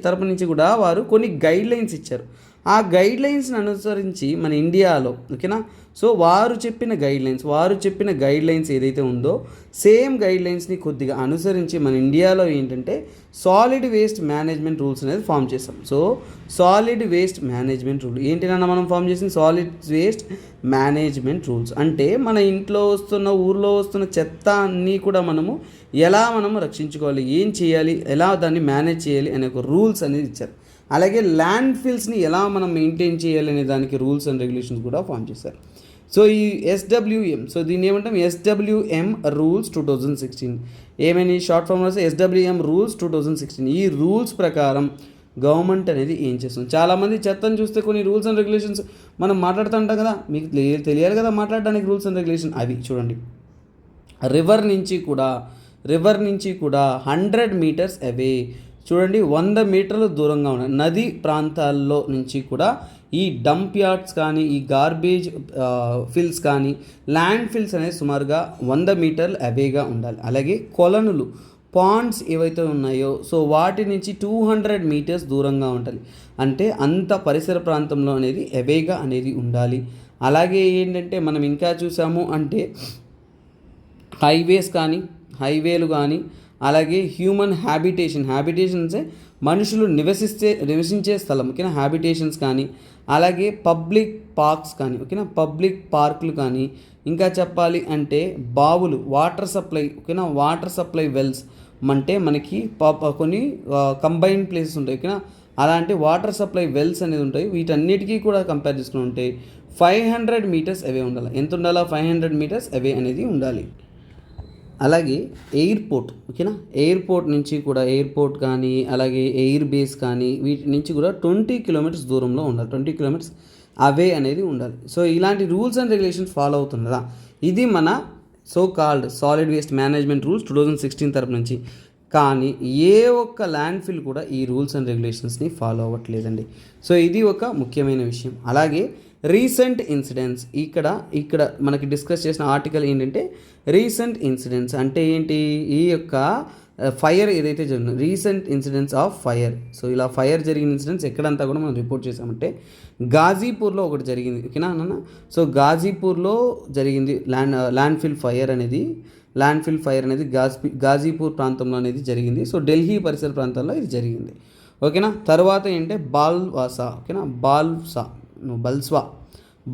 Speaker 1: తరపు నుంచి కూడా వారు కొన్ని గైడ్ లైన్స్ ఇచ్చారు. ఆ గైడ్ లైన్స్ని అనుసరించి మన ఇండియాలో ఓకేనా, సో వారు చెప్పిన గైడ్ లైన్స్ ఏదైతే ఉందో సేమ్ గైడ్ లైన్స్ని కొద్దిగా అనుసరించి మన ఇండియాలో ఏంటంటే సాలిడ్ వేస్ట్ మేనేజ్మెంట్ రూల్స్ అనేది ఫామ్ చేస్తాం. So solid waste management rule ఏంటినన్నా మనం ఫామ్ చేసిన సాలిడ్ వేస్ట్ మేనేజ్మెంట్ రూల్స్ అంటే మన ఇంట్లో ఊర్లో వస్తున్న చెత్త అన్నీ కూడా మనం రక్షించుకోవాలి, ఏం చేయాలి, ఎలా దాన్ని మేనేజ్ చేయాలి అనే ఒక రూల్స్ అనేది ఇచ్చారు. అలాగే ల్యాండ్ ఫిల్స్ని ఎలా మనం మెయింటైన్ చేయాలి అనే దానికి రూల్స్ అండ్ రెగ్యులేషన్స్ కూడా ఫామ్ చేశారు. సో ఈ ఎస్డబ్ల్యూఎం, సో దీన్ని ఏమంటాం, ఎస్డబ్ల్యూఎం రూల్స్ 2016. ఏమైనా షార్ట్ ఫామ్ వస్తే ఎస్డబ్ల్యూఎం రూల్స్ 2016. ఈ రూల్స్ ప్రకారం గవర్నమెంట్ అనేది ఏం చేస్తుంది, చాలామంది చెత్తను చూస్తే కొన్ని రూల్స్ అండ్ రెగ్యులేషన్స్ మనం మాట్లాడుతుంటాం కదా, మీకు తెలియాలి కదా మాట్లాడడానికి రూల్స్ అండ్ రెగ్యులేషన్. అవి చూడండి, రివర్ నుంచి కూడా 100 మీటర్స్ అవే, చూడండి 100 మీటర్ల దూరంగా ఉన్న నది ప్రాంతాల్లో నుంచి కూడా ఈ డంప్ యార్డ్స్ కానీ ఈ గార్బేజ్ ఫిల్స్ కానీ ల్యాండ్ ఫిల్స్ అనేది సుమారుగా 100 మీటర్లు అవేగా ఉండాలి. అలాగే కొలనులు పాండ్స్ ఏవైతే ఉన్నాయో సో వాటి నుంచి 200 మీటర్స్ దూరంగా ఉండాలి, అంటే అంత పరిసర ప్రాంతంలో అనేది అవేగా అనేది ఉండాలి. అలాగే ఏంటంటే మనం ఇంకా చూసాము అంటే హైవేలు కానీ అలాగే హ్యూమన్ హ్యాబిటేషన్సే మనుషులు నివసించే స్థలం ఓకేనా, హ్యాబిటేషన్స్ కానీ అలాగే పబ్లిక్ పార్క్స్ కానీ ఓకేనా, పబ్లిక్ పార్కులు కానీ, ఇంకా చెప్పాలి అంటే బావులు, వాటర్ సప్లై వెల్స్ అంటే మనకి కొన్ని కంబైన్డ్ ప్లేసెస్ ఉంటాయి ఓకేనా, అలాంటి వాటర్ సప్లై వెల్స్ అనేది ఉంటాయి. వీటన్నిటికీ కూడా కంపేర్ చేసుకుని ఉంటే 500 మీటర్స్ అవే ఉండాలి. ఎంత ఉండాలా, 500 మీటర్స్ అవే అనేది ఉండాలి. అలాగే ఎయిర్పోర్ట్ ఓకేనా, ఎయిర్పోర్ట్ కానీ అలాగే ఎయిర్ బేస్ కానీ వీటి నుంచి కూడా 20 కిలోమీటర్స్ దూరంలో ఉండాలి, 20 కిలోమీటర్స్ అవే అనేది ఉండాలి. సో ఇలాంటి రూల్స్ అండ్ రెగ్యులేషన్స్ ఫాలో అవుతున్నదా, ఇది మన so called solid waste management rules 2016 తరపు నుంచి. కానీ ఏ ఒక్క ల్యాండ్ ఫిల్ కూడా ఈ రూల్స్ అండ్ రెగ్యులేషన్స్ని ఫాలో అవ్వట్లేదండి. సో ఇది ఒక ముఖ్యమైన విషయం. అలాగే రీసెంట్ ఇన్సిడెంట్స్, ఇక్కడ మనకి డిస్కస్ చేసిన ఆర్టికల్ ఏంటంటే రీసెంట్ ఇన్సిడెంట్స్ అంటే ఏంటి, ఈ యొక్క ఫైర్ ఏదైతే జరిగిందో recent incidents of fire. So ఇలా ఫైర్ జరిగిన ఇన్సిడెంట్స్ ఎక్కడంతా కూడా మనం రిపోర్ట్ చేసామంటే గాజీపూర్లో ఒకటి జరిగింది ఓకేనా అన్న. సో గాజీపూర్లో జరిగింది ల్యాండ్ ఫిల్ ఫైర్ అనేది గాజీపూర్ ప్రాంతంలో అనేది జరిగింది. సో ఢిల్లీ పరిసర ప్రాంతాల్లో ఇది జరిగింది ఓకేనా. తర్వాత ఏంటంటే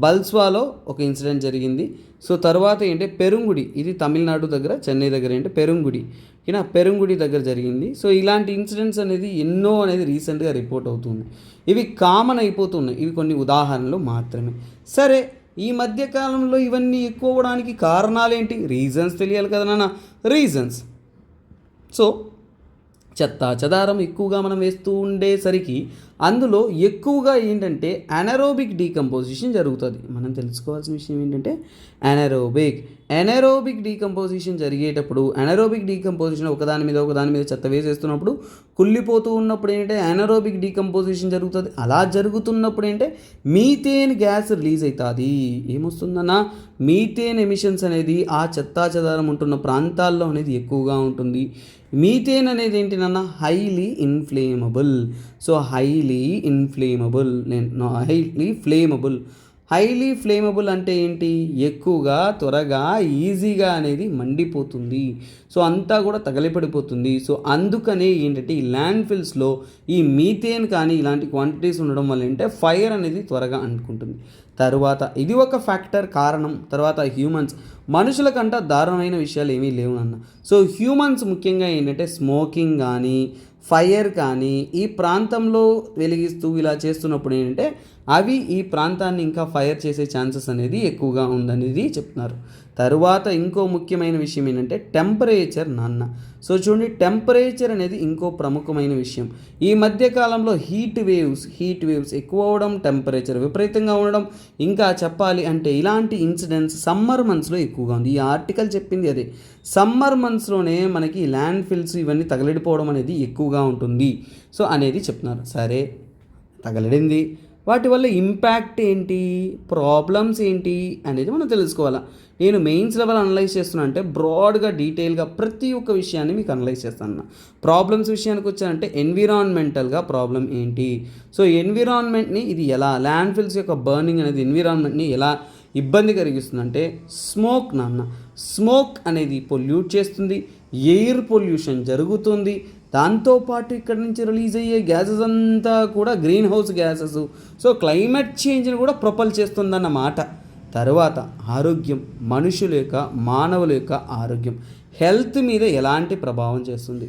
Speaker 1: బల్స్వాలో ఒక ఇన్సిడెంట్ జరిగింది. సో తర్వాత ఏంటంటే పెరుంగుడి, ఇది తమిళనాడు దగ్గర చెన్నై దగ్గర ఏంటంటే పెరుంగుడి దగ్గర జరిగింది. సో ఇలాంటి ఇన్సిడెంట్స్ అనేది ఎన్నో అనేది రీసెంట్గా రిపోర్ట్ అవుతుంది. ఇవి కామన్ అయిపోతున్నాయి, ఇవి కొన్ని ఉదాహరణలు మాత్రమే. సరే, ఈ మధ్యకాలంలో ఇవన్నీ ఎక్కువ అవ్వడానికి కారణాలు ఏంటి, రీజన్స్ తెలియాలి కదా నాన్న. సో చెత్త చెదారం ఎక్కువగా మనం వేస్తూ ఉండేసరికి అందులో ఎక్కువగా ఏంటంటే అనరోబిక్ డీకంపోజిషన్ జరుగుతుంది. మనం తెలుసుకోవాల్సిన విషయం ఏంటంటే ఎనరోబిక్ డీకంపోజిషన్ జరిగేటప్పుడు అనరోబిక్ డీకంపోజిషన్ ఒకదాని మీద చెత్త వేసేస్తున్నప్పుడు కుళ్ళిపోతూ ఉన్నప్పుడు ఏంటంటే అనరోబిక్ డీకంపోజిషన్ జరుగుతుంది. అలా జరుగుతున్నప్పుడు ఏంటంటే మీథేన్ గ్యాస్ రిలీజ్ అవుతుంది. ఏమొస్తుందన్న మీథేన్ ఎమిషన్స్ అనేది ఆ చెత్తా చెదారం ఉంటున్న ప్రాంతాల్లో అనేది ఎక్కువగా ఉంటుంది. మీథేన్ అనేది ఏంటినన్నా highly inflammable. So highly flammable అంటే ఏంటి, ఎక్కువగా త్వరగా ఈజీగా అనేది మండిపోతుంది. సో అంతా కూడా తగలిపడిపోతుంది. సో అందుకనే ఏంటంటే ఈ ల్యాండ్ ఫిల్స్లో ఈ మీథేన్ కానీ ఇలాంటి క్వాంటిటీస్ ఉండడం వల్ల ఏంటంటే ఫైర్ అనేది త్వరగా అంటుకుంటుంది. తర్వాత ఇది ఒక ఫ్యాక్టర్ కారణం. తర్వాత మనుషుల కంట దారుణమైన విషయాలు ఏమీ లేవు అన్న. సో హ్యూమన్స్ ముఖ్యంగా ఏంటంటే స్మోకింగ్ కానీ ఫైర్ కానీ ఈ ప్రాంతంలో వెలిగిస్తూ ఇలా చేస్తున్నప్పుడు ఏంటంటే అవి ఈ ప్రాంతాన్ని ఇంకా ఫైర్ చేసే ఛాన్సెస్ అనేది ఎక్కువగా ఉందనేది చెప్తున్నారు. తరువాత ఇంకో ముఖ్యమైన విషయం ఏంటంటే టెంపరేచర్ నాన్న. సో చూడండి, టెంపరేచర్ అనేది ఇంకో ప్రముఖమైన విషయం. ఈ మధ్యకాలంలో హీట్ వేవ్స్ ఎక్కువ అవడం, టెంపరేచర్ విపరీతంగా ఉండడం, ఇంకా చెప్పాలి అంటే ఇలాంటి ఇన్సిడెంట్స్ సమ్మర్ మంత్స్లో ఎక్కువగా ఉంది. ఈ ఆర్టికల్ చెప్పింది అదే, సమ్మర్ మంత్స్లోనే మనకి ల్యాండ్ ఫిల్స్ ఇవన్నీ తగలడిపోవడం అనేది ఎక్కువగా ఉంటుంది. సో అనేది చెప్తున్నారు. సరే, తగలడింది, వాటి వల్ల ఇంపాక్ట్ ఏంటి, ప్రాబ్లమ్స్ ఏంటి అనేది మనం తెలుసుకోవాలా. నేను మెయిన్స్ లెవెల్ అనలైజ్ చేస్తున్నా అంటే బ్రాడ్గా డీటెయిల్గా ప్రతి ఒక్క విషయాన్ని మీకు అనలైజ్ చేస్తాను. ప్రాబ్లమ్స్ విషయానికి వచ్చానంటే ఎన్విరాన్మెంటల్గా ప్రాబ్లం ఏంటి, సో ఎన్విరాన్మెంట్ని ఇది ఎలా, ల్యాండ్ ఫిల్స్ యొక్క బర్నింగ్ అనేది ఎన్విరాన్మెంట్ని ఎలా ఇబ్బంది కలిగిస్తుందంటే స్మోక్ అనేది పొల్యూట్ చేస్తుంది, ఎయిర్ పొల్యూషన్ జరుగుతుంది. దాంతోపాటు ఇక్కడ నుంచి రిలీజ్ అయ్యే గ్యాసెస్ అంతా కూడా green house gases, so climate చేంజ్ని కూడా ప్రొపల్ చేస్తుందన్నమాట. తర్వాత ఆరోగ్యం, మానవుల యొక్క ఆరోగ్యం, హెల్త్ మీద ఎలాంటి ప్రభావం చేస్తుంది.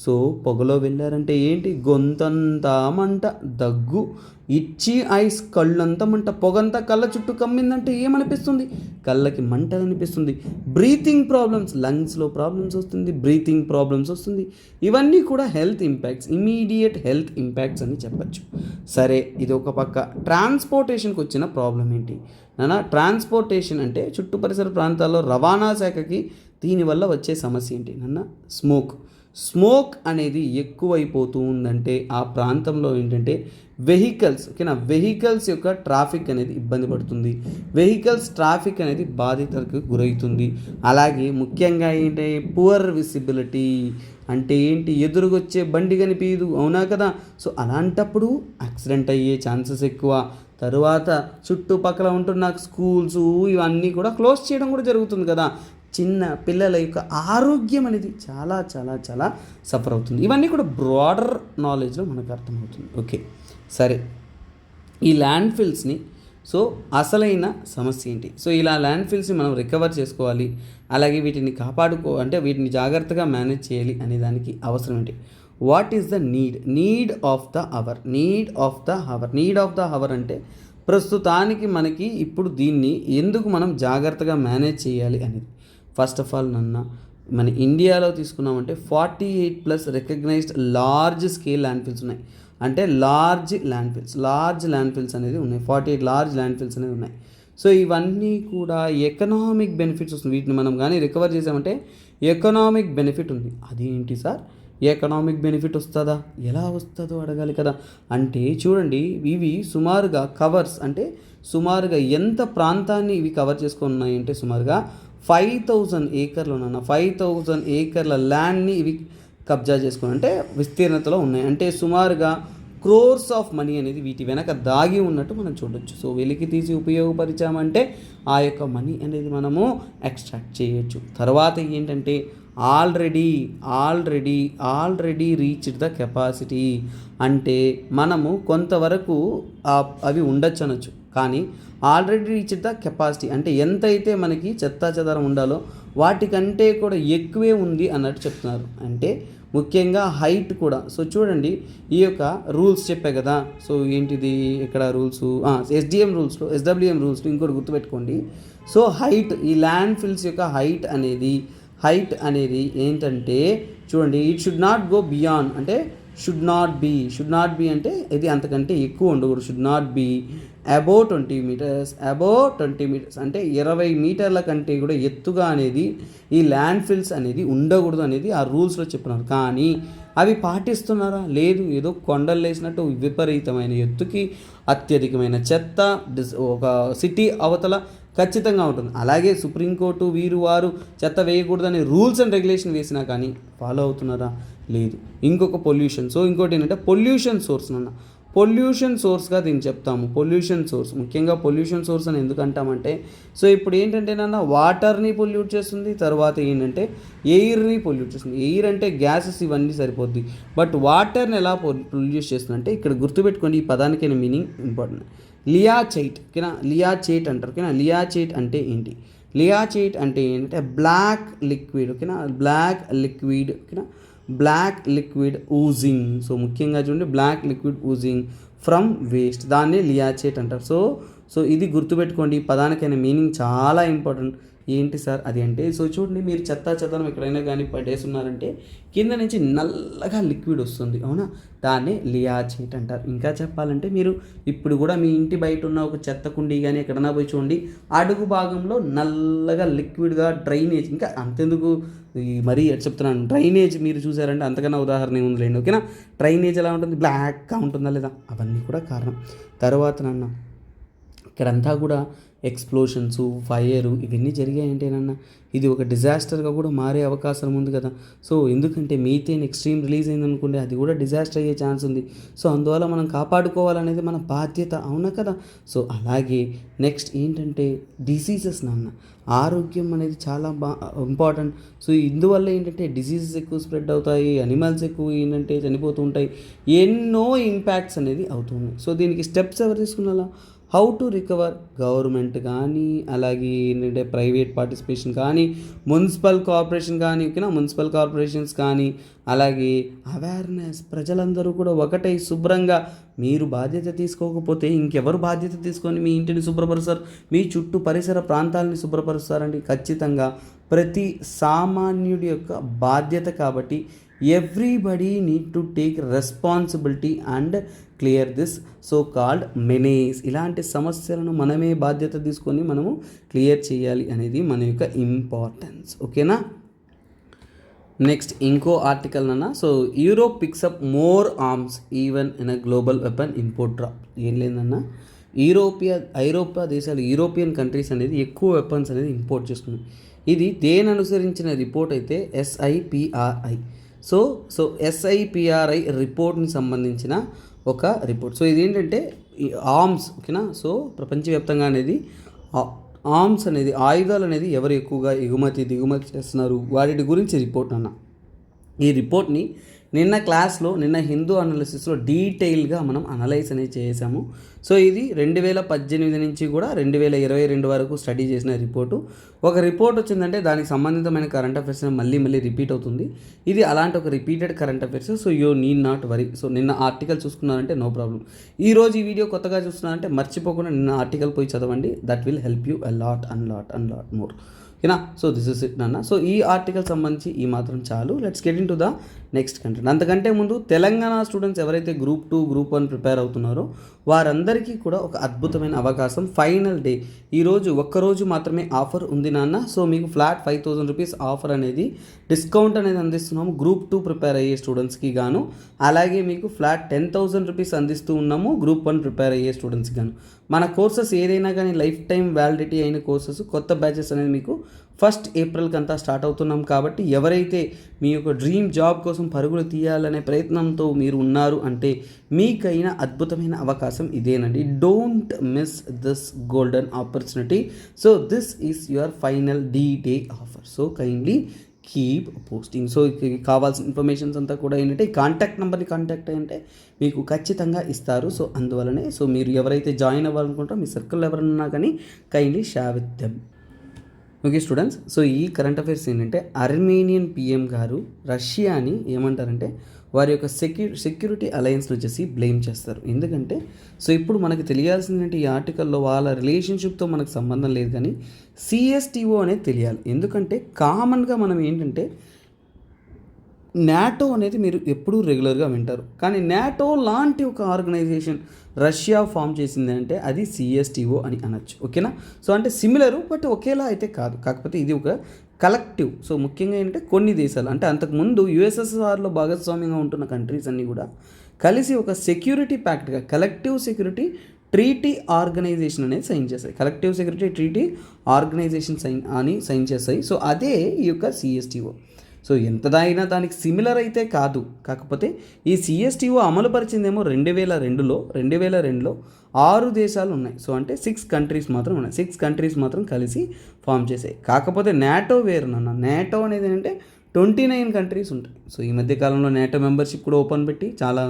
Speaker 1: సో పొగలో వెళ్ళారంటే ఏంటి, గొంతంతా మంట, దగ్గు, ఇచ్చి ఐస్, కళ్ళంతా మంట, పొగంతా కళ్ళ చుట్టూ కమ్మిందంటే ఏమనిపిస్తుంది, కళ్ళకి మంట అనిపిస్తుంది. బ్రీతింగ్ ప్రాబ్లమ్స్, లంగ్స్లో ప్రాబ్లమ్స్ వస్తుంది, బ్రీతింగ్ ప్రాబ్లమ్స్ వస్తుంది. ఇవన్నీ కూడా health impacts, immediate health impacts అని చెప్పచ్చు. సరే, ఇది ఒక పక్క. ట్రాన్స్పోర్టేషన్కి వచ్చిన ప్రాబ్లం ఏంటి నాన్న, ట్రాన్స్పోర్టేషన్ అంటే చుట్టూ పరిసర ప్రాంతాల్లో రవాణా శాఖకి దీనివల్ల వచ్చే సమస్య ఏంటి నాన్న, స్మోక్ అనేది ఎక్కువైపోతూ ఉందంటే ఆ ప్రాంతంలో ఏంటంటే వెహికల్స్ యొక్క ట్రాఫిక్ అనేది ఇబ్బంది పడుతుంది, ట్రాఫిక్ అనేది బాధితులకు గురవుతుంది. అలాగే ముఖ్యంగా ఏంటంటే పువర్ విజిబిలిటీ అంటే ఏంటి, ఎదురుగొచ్చే బండి కనిపించదు, అవునా కదా. సో అలాంటప్పుడు యాక్సిడెంట్ అయ్యే ఛాన్సెస్ ఎక్కువ. తరువాత చుట్టుపక్కల ఉంటున్న స్కూల్స్ ఇవన్నీ కూడా క్లోజ్ చేయడం కూడా జరుగుతుంది కదా. చిన్న పిల్లల యొక్క ఆరోగ్యం అనేది చాలా చాలా చాలా సఫర్ అవుతుంది. ఇవన్నీ కూడా బ్రాడర్ నాలెడ్జ్లో మనకు అర్థమవుతుంది. ఓకే, సరే, ఈ ల్యాండ్ ఫిల్స్ని, సో అసలైన సమస్య ఏంటి, సో ఇలా ల్యాండ్ ఫిల్స్ని మనం రికవర్ చేసుకోవాలి, అలాగే వీటిని అంటే వీటిని జాగ్రత్తగా మేనేజ్ చేయాలి అనే దానికి అవసరం ఏంటి, what is the need of the hour అంటే ప్రస్తుతానికి మనకి ఇప్పుడు దీన్ని ఎందుకు మనం జాగ్రత్తగా మేనేజ్ చేయాలి అనేది. ఫస్ట్ ఆఫ్ ఆల్ మన ఇండియాలో తీసుకున్నామంటే 48+ recognised large scale landfills ఉన్నాయి. అంటే లార్జ్ ల్యాండ్ ఫిల్స్ అనేది ఉన్నాయి, 48 లార్జ్ ల్యాండ్ ఫిల్స్ అనేది ఉన్నాయి. సో ఇవన్నీ కూడా ఎకనామిక్ బెనిఫిట్స్ వస్తుంది. వీటిని మనం కానీ రికవర్ చేసామంటే ఎకనామిక్ బెనిఫిట్ ఉంది. అదేంటి సార్, ఎకనామిక్ బెనిఫిట్ వస్తుందా, ఎలా వస్తుందో అడగాలి కదా. అంటే చూడండి, ఇవి సుమారుగా కవర్స్ అంటే సుమారుగా ఎంత ప్రాంతాన్ని ఇవి కవర్ చేసుకొని ఉన్నాయంటే సుమారుగా 5000 ఏకర్లు 5000 ఏకర్ల ల్యాండ్ని ఇవి కబ్జా చేసుకుని అంటే విస్తీర్ణతలో ఉన్నాయి. అంటే సుమారుగా క్రోర్స్ ఆఫ్ మనీ అనేది వీటి వెనక దాగి ఉన్నట్టు మనం చూడొచ్చు. సో వెలికి తీసి ఉపయోగపరిచామంటే ఆ యొక్క మనీ అనేది మనము ఎక్స్ట్రాక్ట్ చేయొచ్చు. తర్వాత ఏంటంటే ఆల్రెడీ రీచ్డ్ ద కెపాసిటీ అంటే మనము కొంతవరకు అవి ఉండొచ్చు అనొచ్చు, కానీ ఆల్రెడీ రీచ్డ్ ద కెపాసిటీ అంటే ఎంతైతే మనకి చెత్తా చెదారం ఉండాలో వాటికంటే కూడా ఎక్కువే ఉంది అన్నట్టు చెప్తున్నారు. అంటే ముఖ్యంగా హైట్ కూడా. సో చూడండి, ఈ యొక్క రూల్స్ చెప్పే కదా. సో ఏంటిది ఇక్కడ రూల్స్, ఎస్డబ్ల్యూఎం రూల్స్లో ఇంకోటి గుర్తుపెట్టుకోండి. సో హైట్, ఈ ల్యాండ్ ఫిల్స్ యొక్క హైట్ అనేది హైట్ అనేది ఏంటంటే చూడండి, it should not go beyond అంటే షుడ్ నాట్ బీ అంటే ఇది అంతకంటే ఎక్కువ ఉండకూడదు. Should not be above 20 metres, అంటే 20 మీటర్ల కంటే కూడా ఎత్తుగా అనేది ఈ ల్యాండ్ ఫిల్స్ అనేది ఉండకూడదు అనేది ఆ రూల్స్లో చెప్తున్నారు. కానీ అవి పాటిస్తున్నారా? లేదు. ఏదో కొండలు వేసినట్టు విపరీతమైన ఎత్తుకి అత్యధికమైన చెత్త ఒక సిటీ అవతల ఖచ్చితంగా ఉంటుంది. అలాగే సుప్రీంకోర్టు వారు చెత్త వేయకూడదని రూల్స్ అండ్ రెగ్యులేషన్ వేసినా కానీ ఫాలో అవుతున్నారా? లేదు. ఇంకొక పొల్యూషన్. సో ఇంకోటి ఏంటంటే పొల్యూషన్ సోర్స్గా దీన్ని చెప్తాము. పొల్యూషన్ సోర్స్, ముఖ్యంగా పొల్యూషన్ సోర్స్ అని ఎందుకు అంటామంటే, సో ఇప్పుడు ఏంటంటే వాటర్ని పొల్యూట్ చేస్తుంది, తర్వాత ఏంటంటే ఎయిర్ని పొల్యూట్ చేస్తుంది. ఎయిర్ అంటే గ్యాసెస్ ఇవన్నీ సరిపోద్ది, బట్ వాటర్ని ఎలా పొల్యూట్ చేస్తుంది అంటే ఇక్కడ గుర్తుపెట్టుకోండి, ఈ పదానికైన మీనింగ్ ఇంపార్టెంట్. లియాచైట్ ఓకేనా, లియాచైట్ అంటారు ఓకేనా. లియాచైట్ అంటే ఏంటి? లియాచైట్ అంటే ఏంటంటే బ్లాక్ లిక్విడ్ ఓకేనా, బ్లాక్ లిక్విడ్ ఊజింగ్. సో ముఖ్యంగా చూడండి, black liquid oozing from waste, దాన్ని లియాచైట్ అంటారు. సో ఇది గుర్తుపెట్టుకోండి, ఈ పదానికైన మీనింగ్ చాలా ఇంపార్టెంట్. ఏంటి సార్ అది అంటే, సో చూడండి, మీరు చెత్తనం ఎక్కడైనా కానీ పడేస్తున్నారంటే కింద నుంచి నల్లగా లిక్విడ్ వస్తుంది, అవునా, దాన్ని లియాచైట్ అంటారు. ఇంకా చెప్పాలంటే మీరు ఇప్పుడు కూడా మీ ఇంటి బయట ఉన్న ఒక చెత్త కుండీ కానీ ఎక్కడైనా పోయి చూడండి, అడుగు భాగంలో నల్లగా లిక్విడ్గా డ్రైనేజ్, ఇంకా అంతెందుకు మరీ చెప్తున్నాను, డ్రైనేజ్ మీరు చూసారంటే అంతకన్నా ఉదాహరణ ఉందిలేండి ఓకేనా. డ్రైనేజ్ ఎలా ఉంటుంది? బ్లాక్గా ఉంటుందా లేదా? అవన్నీ కూడా కారణం. తర్వాత ఇక్కడంతా కూడా ఎక్స్ప్లోషన్స్, ఫైర్ ఇవన్నీ జరిగాయంటేనన్నా ఇది ఒక డిజాస్టర్గా కూడా మారే అవకాశం ఉంది కదా. సో ఎందుకంటే మీథేన్ ఎక్స్ట్రీమ్ రిలీజ్ అయిందనుకోండి, అది కూడా డిజాస్టర్ అయ్యే ఛాన్స్ ఉంది. సో అందువల్ల మనం కాపాడుకోవాలనేది మన బాధ్యత, అవునా కదా. సో అలాగే నెక్స్ట్ ఏంటంటే డిసీజెస్ ఆరోగ్యం అనేది చాలా ఇంపార్టెంట్. సో ఇందువల్ల ఏంటంటే డిసీజెస్ ఎక్కువ స్ప్రెడ్ అవుతాయి, అనిమల్స్ ఎక్కువ ఏంటంటే చనిపోతూ ఉంటాయి, ఎన్నో ఇంపాక్ట్స్ అనేది అవుతున్నాయి. సో దీనికి స్టెప్స్ ఎవరు తీసుకున్నారా? హౌ టు రికవర్ గవర్నమెంట్ కానీ, అలాగే ఏంటంటే ప్రైవేట్ పార్టిసిపేషన్ కానీ, మున్సిపల్ కార్పొరేషన్స్ కానీ, అలాగే అవేర్నెస్, ప్రజలందరూ కూడా ఒకటై శుభ్రంగా, మీరు బాధ్యత తీసుకోకపోతే ఇంకెవరు బాధ్యత తీసుకొని మీ ఇంటిని శుభ్రపరుస్తారు, మీ చుట్టూ పరిసర ప్రాంతాలని శుభ్రపరుస్తారండి. ఖచ్చితంగా ప్రతి సామాన్యుడి యొక్క బాధ్యత. కాబట్టి everybody need to take responsibility and clear this so called menace. ఇలాంటి సమస్యలను మనమే బాధ్యత తీసుకొని మనము క్లియర్ చేయాలి అనేది మన యొక్క ఇంపార్టెన్స్, ఓకేనా. నెక్స్ట్ ఇంకో article so Europe pickup more arms even in a global weapon import drop. ఏం లేదన్నా, ఐరోపా దేశాలు, యూరోపియన్ కంట్రీస్ అనేది ఎక్కువ వెపన్స్ అనేది ఇంపోర్ట్ చేస్తున్నాయి. ఇది దేని అనుసరించిన రిపోర్ట్ అయితే SIPRI. సో SIPRI రిపోర్ట్ని సంబంధించిన ఒక రిపోర్ట్. సో ఇది ఏంటంటే ఆర్మ్స్ ఓకేనా. సో ప్రపంచవ్యాప్తంగా అనేది ఆర్మ్స్ అనేది, ఆయుధాలు అనేది ఎవరు ఎక్కువగా దిగుమతి చేస్తున్నారు, వాటి గురించి రిపోర్ట్ ఈ రిపోర్ట్ని నిన్న హిందూ అనాలిసిస్లో డీటెయిల్గా మనం అనలైజ్ అనేది చేసాము. సో ఇది 2018 నుంచి కూడా 2022 వరకు స్టడీ చేసిన రిపోర్టు. ఒక రిపోర్ట్ వచ్చిందంటే దానికి సంబంధితమైన కరెంట్ అఫైర్స్ మళ్ళీ రిపీట్ అవుతుంది. ఇది అలాంటి ఒక repeated current affairs. So you need not worry. So నిన్న ఆర్టికల్ చూసుకున్నారంటే నో ప్రాబ్లం. ఈరోజు ఈ వీడియో కొత్తగా చూస్తున్నారంటే మర్చిపోకుండా నిన్న ఆర్టికల్ పోయి చదవండి. That will help you a lot more ఓకేనా. So this is it so ఈ ఆర్టికల్ సంబంధించి ఈ మాత్రం చాలు. Let's get in to the next content. అంతకంటే ముందు తెలంగాణ స్టూడెంట్స్ ఎవరైతే గ్రూప్ 2, గ్రూప్ 1 ప్రిపేర్ అవుతున్నారో వారందరికీ కూడా ఒక అద్భుతమైన అవకాశం. ఫైనల్ డే ఈరోజు, ఒక్కరోజు మాత్రమే ఆఫర్ ఉంది సో మీకు ఫ్లాట్ 5,000 రూపీస్ ఆఫర్ అనేది, డిస్కౌంట్ అనేది అందిస్తున్నాము గ్రూప్ 2 ప్రిపేర్ అయ్యే స్టూడెంట్స్కి గాను. అలాగే మీకు ఫ్లాట్ 10,000 రూపీస్ అందిస్తూ ఉన్నాము గ్రూప్ 1 ప్రిపేర్ అయ్యే స్టూడెంట్స్కి గాను. మన కోర్సెస్ ఏదైనా కానీ లైఫ్ టైం వ్యాలిడిటీ అయిన కోర్సెస్, కొత్త బ్యాచెస్ అనేది మీకు 1 ఏప్రిల్కి అంతా స్టార్ట్ అవుతున్నాం. కాబట్టి ఎవరైతే మీ యొక్క డ్రీమ్ జాబ్ కోసం పరుగులు తీయాలనే ప్రయత్నంతో మీరు ఉన్నారు అంటే మీకైనా అద్భుతమైన అవకాశం ఇదేనండి. Don't miss this golden opportunity. So this is your final day offer. So kindly keep posting. So కావాల్సిన ఇన్ఫర్మేషన్స్ అంతా కూడా ఏంటంటే ఈ కాంటాక్ట్ నెంబర్ని కాంటాక్ట్ అయ్యంటే మీకు ఖచ్చితంగా ఇస్తారు. సో అందువలనే సో మీరు ఎవరైతే జాయిన్ అవ్వాలనుకుంటారో మీ సర్కిల్ ఎవరన్నా కానీ kindly share with them. Okay students, so ఈ కరెంట్ అఫైర్స్ ఏంటంటే అర్మేనియన్ PM గారు రష్యాని ఏమంటారంటే వారి యొక్క సెక్యూరిటీ అలయన్స్ని వచ్చేసి బ్లేమ్ చేస్తారు. ఎందుకంటే సో ఇప్పుడు మనకు తెలియాల్సిందంటే ఈ ఆర్టికల్లో వాళ్ళ రిలేషన్షిప్తో మనకు సంబంధం లేదు, కానీ సిఎస్టిఓ అనేది తెలియాలి. ఎందుకంటే కామన్గా మనం ఏంటంటే నాటో అనేది మీరు ఎప్పుడూ రెగ్యులర్గా వింటారు, కానీ నాటో లాంటి ఒక ఆర్గనైజేషన్ రష్యా ఫామ్ చేసింది అంటే అది సిఎస్టిఓ అని అనొచ్చు. ఓకేనా? సో అంటే సిమిలరు బట్ ఒకేలా అయితే కాదు, కాకపోతే ఇది ఒక కలెక్టివ్. సో ముఖ్యంగా ఏంటంటే కొన్ని దేశాలు అంటే అంతకుముందు యుఎస్ఎస్ఆర్లో భాగస్వామ్యంగా ఉంటున్న కంట్రీస్ అన్నీ కూడా కలిసి ఒక సెక్యూరిటీ ప్యాక్ట్గా కలెక్టివ్ సెక్యూరిటీ ట్రీటీ ఆర్గనైజేషన్ అనేది సైన్ చేస్తాయి. Collective security treaty organisation sign చేస్తాయి. సో అదే ఈ యొక్క సిఎస్టిఓ. సో ఎంతదైనా దానికి సిమిలర్ అయితే కాదు, కాకపోతే ఈ సిఎస్టిఓ అమలు పరిచిందేమో 2002లో 6 దేశాలు ఉన్నాయి. సో అంటే 6 కంట్రీస్ మాత్రం ఉన్నాయి. 6 కంట్రీస్ మాత్రం కలిసి ఫామ్ చేసాయి. కాకపోతే నాటో వేరునన్న, నాటో అనేది ఏంటంటే 29 కంట్రీస్ ఉంటాయి. సో ఈ మధ్య కాలంలో నాటో మెంబర్షిప్ కూడా ఓపెన్ పెట్టి చాలా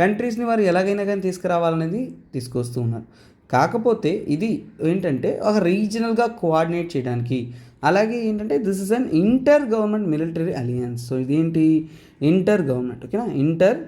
Speaker 1: కంట్రీస్ని వారు ఎలాగైనా కానీ తీసుకురావాలనేది తీసుకొస్తూ ఉన్నారు. కాకపోతే ఇది ఏంటంటే ఒక రీజనల్గా కోఆర్డినేట్ చేయడానికి, అలాగే ఏంటంటే this is an inter government military alliance. So ఇదేంటి ఇంటర్ గవర్నమెంట్, ఓకేనా, inter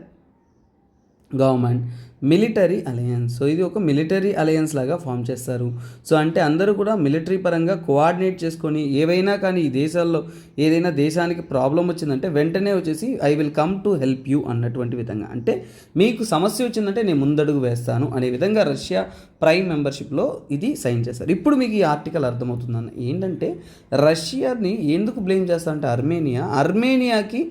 Speaker 1: government military alliance. So ఇది ఒక మిలిటరీ అలయన్స్ లాగా ఫామ్ చేస్తారు. సో అంటే అందరూ కూడా మిలిటరీ పరంగా కోఆర్డినేట్ చేసుకొని ఏవైనా కానీ ఈ దేశాల్లో ఏదైనా దేశానికి ప్రాబ్లం వచ్చిందంటే వెంటనే వచ్చేసి I will come to help you అన్నటువంటి విధంగా, అంటే మీకు సమస్య వచ్చిందంటే నేను ముందడుగు వేస్తాను అనే విధంగా రష్యా ప్రైమ్ మెంబర్షిప్లో ఇది సైన్ చేస్తారు. ఇప్పుడు మీకు ఈ ఆర్టికల్ అర్థమవుతుందన్న ఏంటంటే రష్యాని ఎందుకు బ్లేమ్ చేస్తా అంటే అర్మేనియాకి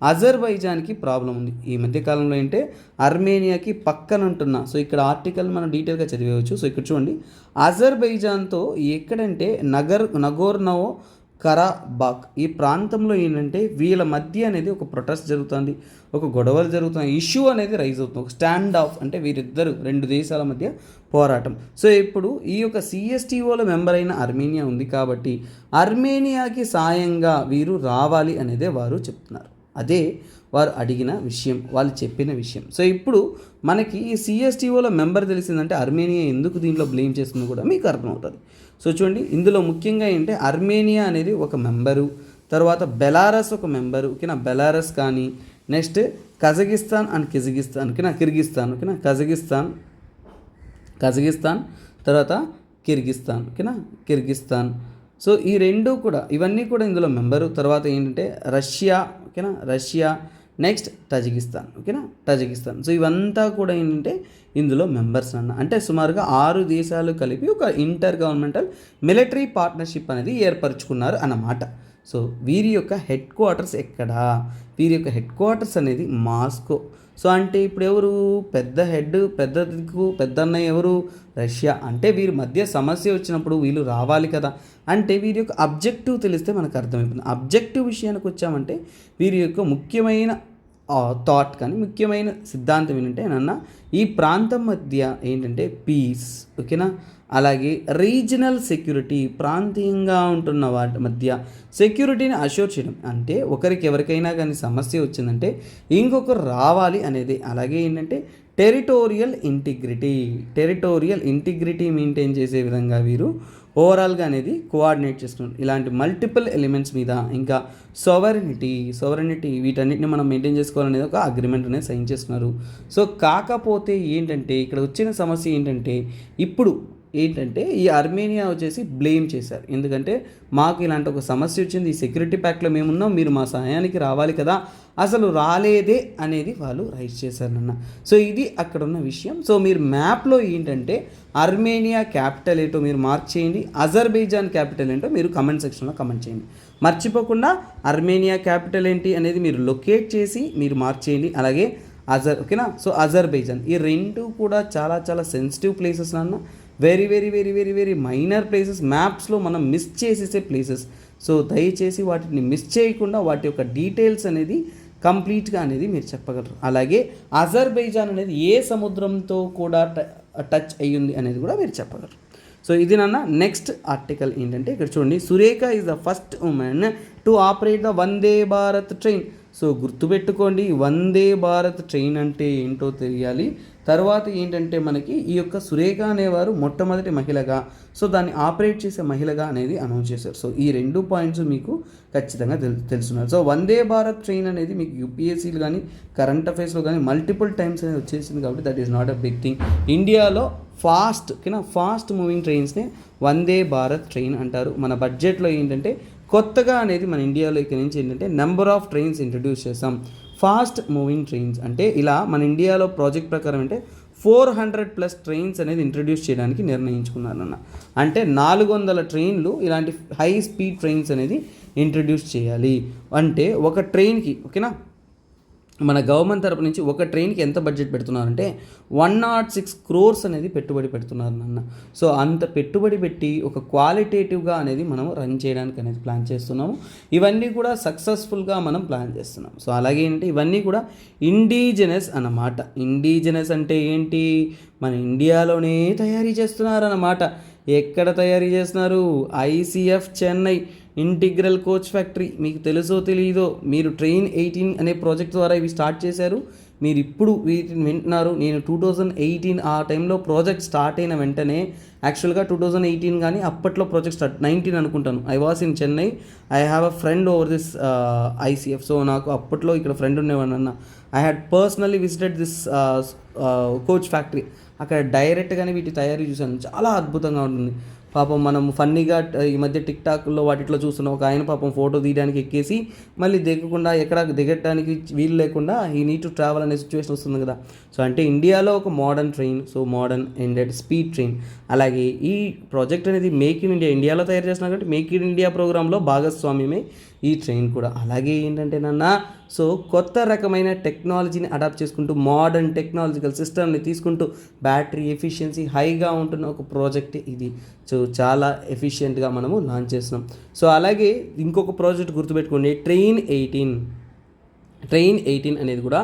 Speaker 1: అజర్బైజాన్కి ప్రాబ్లం ఉంది ఈ మధ్యకాలంలో. ఏంటంటే అర్మేనియాకి పక్కన ఉంటున్న, సో ఇక్కడ ఆర్టికల్ మనం డీటెయిల్గా చదివేయవచ్చు. సో ఇక్కడ చూడండి, అజర్బైజాన్తో ఎక్కడంటే నగోర్నో కరాబాక్ ఈ ప్రాంతంలో ఏంటంటే వీళ్ళ మధ్య అనేది ఒక ప్రొటెస్ట్ జరుగుతుంది, ఒక గొడవలు జరుగుతున్నాయి, ఇష్యూ అనేది రైజ్ అవుతుంది, ఒక స్టాండ్ ఆఫ్ అంటే వీరిద్దరు 2 దేశాల మధ్య పోరాటం. సో ఇప్పుడు ఈ యొక్క సిఎస్టిఓలో మెంబర్ అయిన అర్మేనియా ఉంది కాబట్టి అర్మేనియాకి సాయంగా వీరు రావాలి అనేదే వారు చెప్తున్నారు. అదే వారు అడిగిన విషయం, వాళ్ళు చెప్పిన విషయం. సో ఇప్పుడు మనకి ఈ సిఎస్టిఓలో మెంబర్ తెలిసిందంటే అర్మేనియా ఎందుకు దీంట్లో బ్లేమ్ చేస్తుందో కూడా మీకు అర్థమవుతుంది. సో చూడండి, ఇందులో ముఖ్యంగా ఏంటంటే అర్మేనియా అనేది ఒక మెంబరు, తర్వాత బెలారస్ ఒక మెంబరు, ఓకేనా, బెలారస్ కానీ నెక్స్ట్ కజకిస్తాన్ అండ్ కిర్గిస్తాన్, ఓకేనా, కిర్గిస్తాన్, ఓకేనా, కజకిస్తాన్ తర్వాత కిర్గిస్తాన్, ఓకేనా, కిర్గిస్తాన్. సో ఈ రెండు కూడా ఇవన్నీ కూడా ఇందులో మెంబరు. తర్వాత ఏంటంటే రష్యా, ఓకేనా, రష్యా నెక్స్ట్ తజికిస్తాన్, ఓకేనా, తజికిస్తాన్. సో ఇవంతా కూడా ఏంటంటే ఇందులో మెంబర్స్ అంటే సుమారుగా 6 దేశాలు కలిపి ఒక ఇంటర్ గవర్నమెంటల్ మిలిటరీ పార్ట్నర్షిప్ అనేది ఏర్పరచుకున్నారు అన్నమాట. సో వీరి యొక్క హెడ్ క్వార్టర్స్ ఎక్కడా? వీరి యొక్క హెడ్ క్వార్టర్స్ అనేది మాస్కో. సో అంటే ఇప్పుడు ఎవరు పెద్ద హెడ్, పెద్ద దిక్కు, పెద్ద అన్నయ్య ఎవరు? రష్యా. అంటే వీరి మధ్య సమస్య వచ్చినప్పుడు వీళ్ళు రావాలి కదా, అంటే వీరి యొక్క అబ్జెక్టివ్ తెలిస్తే మనకు అర్థమైపోతుంది. అబ్జెక్టివ్ విషయానికి వచ్చామంటే వీరి యొక్క ముఖ్యమైన థాట్ కానీ ముఖ్యమైన సిద్ధాంతం ఏంటంటే ఈ ప్రాంతం మధ్య ఏంటంటే పీస్, ఓకేనా, అలాగే రీజనల్ సెక్యూరిటీ, ప్రాంతీయంగా ఉంటున్న వాటి మధ్య సెక్యూరిటీని అష్యూర్ చేయడం. అంటే ఒకరికి ఎవరికైనా కానీ సమస్య వచ్చిందంటే ఇంకొకరు రావాలి అనేది. అలాగే ఏంటంటే టెరిటోరియల్ ఇంటిగ్రిటీ మెయింటైన్ చేసే విధంగా వీరు ఓవరాల్గా అనేది కోఆర్డినేట్ చేస్తున్నారు. ఇలాంటి మల్టిపుల్ ఎలిమెంట్స్ మీద ఇంకా సోవరెనిటీ వీటన్నిటిని మనం మెయింటైన్ చేసుకోవాలనేది ఒక అగ్రిమెంట్ అనేది సైన్ చేస్తున్నారు. సో కాకపోతే ఏంటంటే ఇక్కడ వచ్చిన సమస్య ఏంటంటే ఇప్పుడు ఏంటంటే ఈ అర్మేనియా వచ్చేసి బ్లేమ్ చేశారు. ఎందుకంటే మాకు ఇలాంటి ఒక సమస్య వచ్చింది, ఈ సెక్యూరిటీ ప్యాక్లో మేమున్నాం, మీరు మా సహాయానికి రావాలి కదా, అసలు రాలేదే అనేది వాళ్ళు రైజ్ చేశారన్న. సో ఇది అక్కడ ఉన్న విషయం. సో మీరు మ్యాప్లో ఏంటంటే అర్మేనియా క్యాపిటల్ ఏంటో మీరు మార్క్ చేయండి, అజర్బైజాన్ క్యాపిటల్ ఏంటో మీరు కమెంట్ సెక్షన్లో కమెంట్ చేయండి. మర్చిపోకుండా అర్మేనియా క్యాపిటల్ ఏంటి అనేది మీరు లొకేట్ చేసి మీరు మార్క్ చేయండి. అలాగే ఓకేనా. సో అజర్బైజాన్ ఈ రెండు కూడా చాలా చాలా సెన్సిటివ్ ప్లేసెస్ అన్న, very very very very very minor places, మ్యాప్స్లో మనం మిస్ చేసేసే ప్లేసెస్. సో దయచేసి వాటిని మిస్ చేయకుండా వాటి యొక్క డీటెయిల్స్ అనేది కంప్లీట్గా అనేది మీరు చెప్పగలరు. అలాగే అజర్బైజాన్ అనేది ఏ సముద్రంతో కూడా టచ్ అయ్యింది అనేది కూడా మీరు చెప్పగలరు. సో ఇది నెక్స్ట్ ఆర్టికల్ ఏంటంటే ఇక్కడ చూడండి, Surekha is the first women to operate the Vande Bharat train. So గుర్తుపెట్టుకోండి, వందే భారత్ ట్రైన్ అంటే ఏంటో తెలియాలి. తర్వాత ఏంటంటే మనకి ఈ యొక్క సురేఖ అనేవారు మొట్టమొదటి మహిళగా, సో దాన్ని ఆపరేట్ చేసే మహిళగా అనేది అనౌన్స్ చేశారు. సో ఈ 2 పాయింట్స్ మీకు ఖచ్చితంగా తెలుసున్నారు. సో వందే భారత్ ట్రైన్ అనేది మీకు యూపీఎస్సీలు కానీ కరెంట్ అఫైర్స్లో కానీ మల్టిపుల్ టైమ్స్ అనేది వచ్చేసింది కాబట్టి that is not a big thing. ఇండియాలో ఫాస్ట్ మూవింగ్ ట్రైన్స్నే వందే భారత్ ట్రైన్ అంటారు. మన బడ్జెట్లో ఏంటంటే కొత్తగా అనేది మన ఇండియాలో ఇక్కడ నుంచి ఏంటంటే నెంబర్ ఆఫ్ ట్రైన్స్ ఇంట్రడ్యూస్ చేస్తాం. ఫాస్ట్ మూవింగ్ ట్రైన్స్ అంటే ఇలా మన ఇండియాలో ప్రాజెక్ట్ ప్రకారం అంటే 400+ ట్రైన్స్ అనేది ఇంట్రడ్యూస్ చేయడానికి నిర్ణయించుకున్నారన్న. అంటే 400 ట్రైన్లు ఇలాంటి హై స్పీడ్ ట్రైన్స్ అనేది ఇంట్రడ్యూస్ చేయాలి. అంటే ఒక ట్రైన్కి మన గవర్నమెంట్ తరపు నుంచి ఒక ట్రైన్కి ఎంత బడ్జెట్ పెడుతున్నారంటే 106 crores అనేది పెట్టుబడి పెడుతున్నారు నాన్న. సో అంత పెట్టుబడి పెట్టి ఒక క్వాలిటేటివ్గా అనేది మనం రన్ చేయడానికి అనేది ప్లాన్ చేస్తున్నాము. ఇవన్నీ కూడా సక్సెస్ఫుల్గా మనం ప్లాన్ చేస్తున్నాం. సో అలాగే ఏంటంటే ఇవన్నీ కూడా ఇండిజినస్ అన్నమాట. ఇండిజినస్ అంటే ఏంటి, మన ఇండియాలోనే తయారీ చేస్తున్నారు అన్నమాట. ఎక్కడ తయారీ చేస్తున్నారు? ICF Chennai integral coach factory. మీకు తెలుసో తెలియదో, మీరు ట్రైన్ 18 అనే ప్రాజెక్ట్ ద్వారా ఇవి స్టార్ట్ చేశారు. మీరు ఇప్పుడు వీటిని వింటున్నారు. నేను 2018 ఆ టైంలో ప్రాజెక్ట్ స్టార్ట్ అయిన వెంటనే యాక్చువల్గా 2018 కానీ అప్పట్లో ప్రాజెక్ట్ స్టార్ట్ 19 అనుకుంటాను. I was in Chennai. I have a friend over this ICF. So నాకు అప్పట్లో ఇక్కడ ఫ్రెండ్ ఉండేవాడు అన్న. I had personally visited this coach factory. అక్కడ డైరెక్ట్గానే వీటి తయారీ చూశాను. చాలా అద్భుతంగా ఉంటుంది. పాపం మనం ఫన్నీగా ఈ మధ్య టిక్ టాక్లో వాటిలో చూస్తున్నాం. ఒక ఆయన పాపం ఫోటో తీయడానికి ఎక్కేసి మళ్ళీ దిగకుండా ఎక్కడ దిగడానికి వీలు లేకుండా ఈ నీడ్ టు ట్రావెల్ అనే సిచ్యువేషన్ వస్తుంది కదా. సో అంటే ఇండియాలో ఒక modern train, so modern ended speed train. అలాగే ఈ ప్రాజెక్ట్ అనేది మేక్ ఇన్ ఇండియా, ఇండియాలో తయారు చేస్తున్నారు కాబట్టి మేక్ ఇన్ ఇండియా ప్రోగ్రాంలో భాగస్వామ్యమే ఈ ట్రైన్ కూడా. అలాగే ఏంటంటే సో కొత్త రకమైన టెక్నాలజీని అడాప్ట్ చేసుకుంటూ మోడర్న్ టెక్నాలజికల్ సిస్టమ్ని తీసుకుంటూ బ్యాటరీ ఎఫిషియన్సీ హైగా ఉంటున్న ఒక ప్రాజెక్ట్ ఇది. సో చాలా ఎఫిషియెంట్గా మనము లాంచ్ చేస్తున్నాం. సో అలాగే ఇంకొక ప్రాజెక్ట్ గుర్తుపెట్టుకోండి, ట్రైన్ 18 అనేది కూడా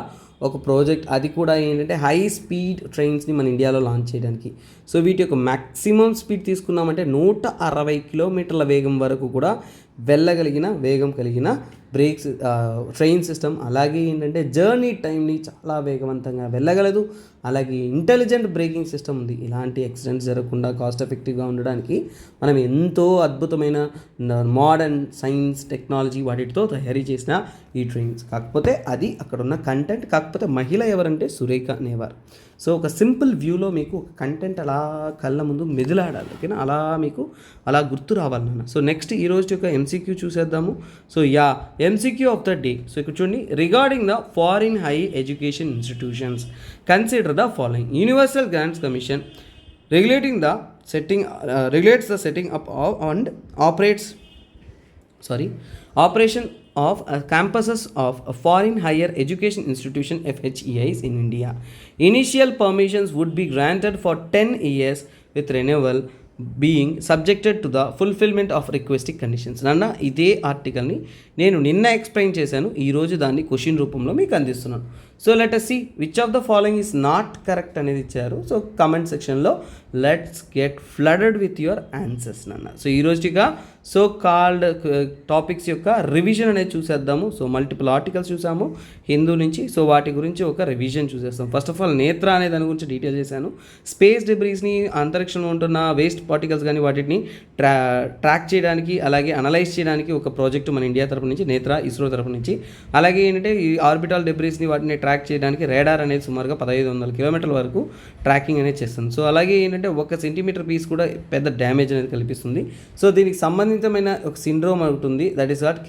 Speaker 1: ఒక ప్రాజెక్ట్. అది కూడా ఏంటంటే హై స్పీడ్ ట్రైన్స్ని మన ఇండియాలో లాంచ్ చేయడానికి. సో వీటి యొక్క మ్యాక్సిమం స్పీడ్ తీసుకున్నామంటే 160 కిలోమీటర్ల వేగం వరకు కూడా వెళ్ళగలిగిన వేగం కలిగిన బ్రేక్స్ ట్రైన్ సిస్టమ్. అలాగే ఏంటంటే జర్నీ టైంని చాలా వేగవంతంగా వెళ్ళగలదు. అలాగే ఇంటెలిజెంట్ బ్రేకింగ్ సిస్టమ్ ఉంది. ఇలాంటి యాక్సిడెంట్స్ జరగకుండా కాస్ట్ ఎఫెక్టివ్గా ఉండడానికి మనం ఎంతో అద్భుతమైన మోడర్న్ సైన్స్ టెక్నాలజీ వాటితో తయారీ చేసిన ఈ ట్రైన్స్. కాకపోతే అది అక్కడ ఉన్న కంటెంట్. కాకపోతే మహిళ ఎవరంటే సురేఖ అనేవారు. సో ఒక సింపుల్ వ్యూలో మీకు ఒక కంటెంట్ అలా కళ్ళ ముందు మెదిలాడాలి. ఓకేనా, అలా మీకు అలా గుర్తు రావాలి నాన్న. సో నెక్స్ట్ ఈరోజు యొక్క ఎంసీక్యూ చూసేద్దాము. So MCQ of the day. So ఇక్కడ చూడండి, regarding the foreign high education institutions consider the following. Universal grants commission regulates the setting up of and operation of campuses of foreign higher education institution FHEIs in India. Initial permissions would be granted for 10 years with renewal being subjected to the fulfillment of requesting conditions. నాన్న ఇదే ఆర్టికల్ని నేను నిన్న explain చేశాను. ఈరోజు దాన్ని question రూపంలో మీకు అందిస్తున్నాను. So let us see which of the following is not correct అనేది ఇచ్చారు. సో కమెంట్ సెక్షన్లో let's get flooded with your answers నాన్న. సో ఈరోజుగా సో కాల్డ్ టాపిక్స్ యొక్క రివిజన్ అనేది చూసేద్దాము. సో మల్టిపుల్ ఆర్టికల్స్ చూసాము హిందూ నుంచి. సో వాటి గురించి ఒక రివిజన్ చూసేస్తాం. ఫస్ట్ ఆఫ్ ఆల్ నేత్ర అనే దాని గురించి డీటెయిల్ చేశాను. స్పేస్ డిబ్రీస్ని, అంతరిక్షంలో ఉంటున్న వేస్ట్ పార్టికల్స్ కానీ వాటిని ట్రాక్ చేయడానికి అలాగే అనలైజ్ చేయడానికి ఒక ప్రాజెక్ట్ మన ఇండియా తరపు నుంచి, నేత్ర ఇస్రో తరపు నుంచి. అలాగే ఏంటంటే ఈ ఆర్బిటాల్ డెబ్రీస్ని వాటిని ట్రాక్ చేయడానికి రేడార్ అనేది సుమారుగా 1500 కిలోమీటర్ల వరకు ట్రాకింగ్ అనేది చేస్తుంది. సో అలాగే ఏంటంటే 1 సెంటీమీటర్ పీస్ కూడా పెద్ద డ్యామేజ్ అనేది కల్పిస్తుంది. సో దీనికి సంబంధితమైన ఒక సిండ్రోమ్ ఉంటుంది, that is what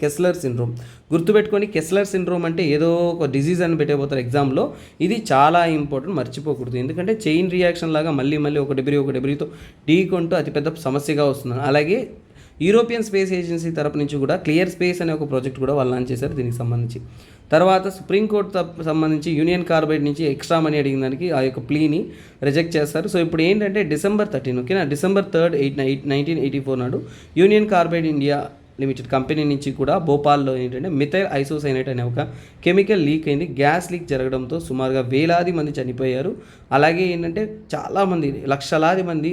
Speaker 1: Kessler syndrome. గుర్తుపెట్టుకొని, కెస్లర్ సిండ్రోమ్ అంటే ఏదో ఒక డిజీజ్ అని పెట్టేపోతారు ఎగ్జామ్లో. ఇది చాలా ఇంపార్టెంట్, మర్చిపోకూడదు. ఎందుకంటే చైన్ రియాక్షన్ లాగా మళ్ళీ ఒక డెబ్రీతో ఢీకొంటూ అతిపెద్ద సమస్యగా వస్తుంది. అలాగే యూరోపియన్ స్పేస్ ఏజెన్సీ తరపు నుంచి కూడా క్లియర్ స్పేస్ అనే ఒక ప్రాజెక్ట్ కూడా వాళ్ళు లాంచ్ చేశారు దీనికి సంబంధించి. తర్వాత సుప్రీంకోర్టు సంబంధించి యూనియన్ కార్బైడ్ నుంచి ఎక్స్ట్రా మనీ అడిగిన దానికి ఆ యొక్క ప్లీని రిజెక్ట్ చేస్తారు. సో ఇప్పుడు ఏంటంటే December 13, ఓకేనా, December 3, 1984 నాడు union carbide India limited company నుంచి కూడా భోపాల్లో ఏంటంటే మిథైల్ ఐసోసైనేట్ అనే ఒక కెమికల్ లీక్ అయింది. గ్యాస్ లీక్ జరగడంతో సుమారుగా వేలాది మంది చనిపోయారు. అలాగే ఏంటంటే చాలామంది లక్షలాది మంది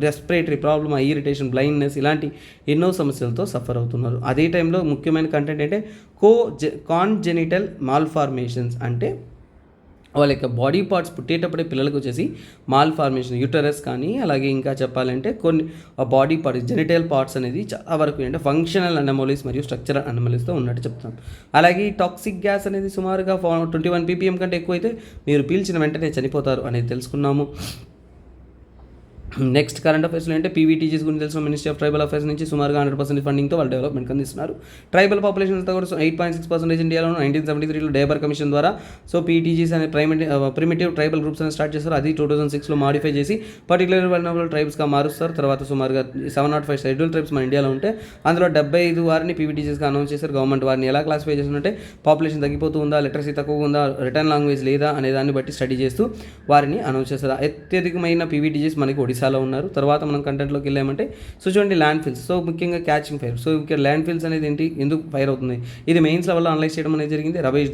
Speaker 1: respiratory problem, I irritation, blindness ఇలాంటి ఎన్నో సమస్యలతో సఫర్ అవుతున్నారు. అదే టైంలో ముఖ్యమైన కంటెంట్ అంటే కాన్జెనిటల్ మాల్ఫార్మేషన్స్ అంటే వాళ్ళ యొక్క బాడీ పార్ట్స్ పుట్టేటప్పుడే పిల్లలకు వచ్చేసి మాల్ ఫార్మేషన్, యూటరస్ కానీ అలాగే ఇంకా చెప్పాలంటే కొన్ని బాడీ పార్ట్స్, జెనిటల్ పార్ట్స్ అనేది చాలా వరకు అంటే ఫంక్షనల్ అనమోలీస్ మరియు స్ట్రక్చరల్ అనమోలీస్తో ఉన్నట్టు చెప్తాం. అలాగే ఈ టాక్సిక్ గ్యాస్ అనేది సుమారుగా 21 ppm కంటే ఎక్కువైతే మీరు పీల్చిన వెంటనే చనిపోతారు అనేది తెలుసుకున్నాము. నెక్స్ట్ కరెంట్ అఫైర్స్లో అంటే పీవీటీజీస్ గురించి తెలిసిన మినిస్ట్రీ ఆఫ్ ట్రైబల్ అఫైర్స్ నుంచి సుమారుగా 100% ఫండింగ్తో వాళ్ళు డెవలప్మెంట్ అందిస్తున్నారు. ట్రైబల్ పాపులేషన్ అంతా కూడా 8.6% ఇండియాలో 1973లో డేబర్ కమిషన్ ద్వారా సో పీటీజీస్ అనే ప్రిమిటివ్ ట్రైబల్ గ్రూప్స్ అని స్టార్ట్ చేస్తారు. అది 2006లో మాడిఫై చేసి పర్టికులర్ వల్నరబుల్ ట్రైబ్స్గా మారుస్తారు. తర్వాత సుమారుగా 705 షెడ్యూల్ ట్రైబ్స్ మన ఇండియాలో ఉంటే అందులో 75 వారిని పీవీటీజీస్గా అనౌన్స్ చేశారు. గవర్నమెంట్ వారిని ఎలా క్లాసిఫై చేస్తుంటే పాపులేషన్ తగ్గిపోతూ ఉందా, లిటరసీ తక్కువ ఉందా, రిటర్న్ లాంగ్వేజ్ లేదా అనే దాన్ని బట్టి స్టడీ చేస్తూ వారిని అనౌన్స్ చేస్తారు. అత్యధికమైన పీవీటీజీస్ మనకి ఒడిశాలో ఉన్నారు. తర్వాత మనం కంటెంట్లోకి వెళ్ళామంటే సో చూడండి ల్యాండ్ ఫిల్స్, సో ముఖ్యంగా క్యాచింగ్ ఫైర్. సో ఇక్కడ ల్యాండ్ ఫిల్స్ అనేది ఏంటి, ఎందుకు ఫైర్ అవుతుంది, ఇది మెయిన్స్ లెవెల్లో అనలైజ్ చేయడం అనేది జరిగింది. రబేష్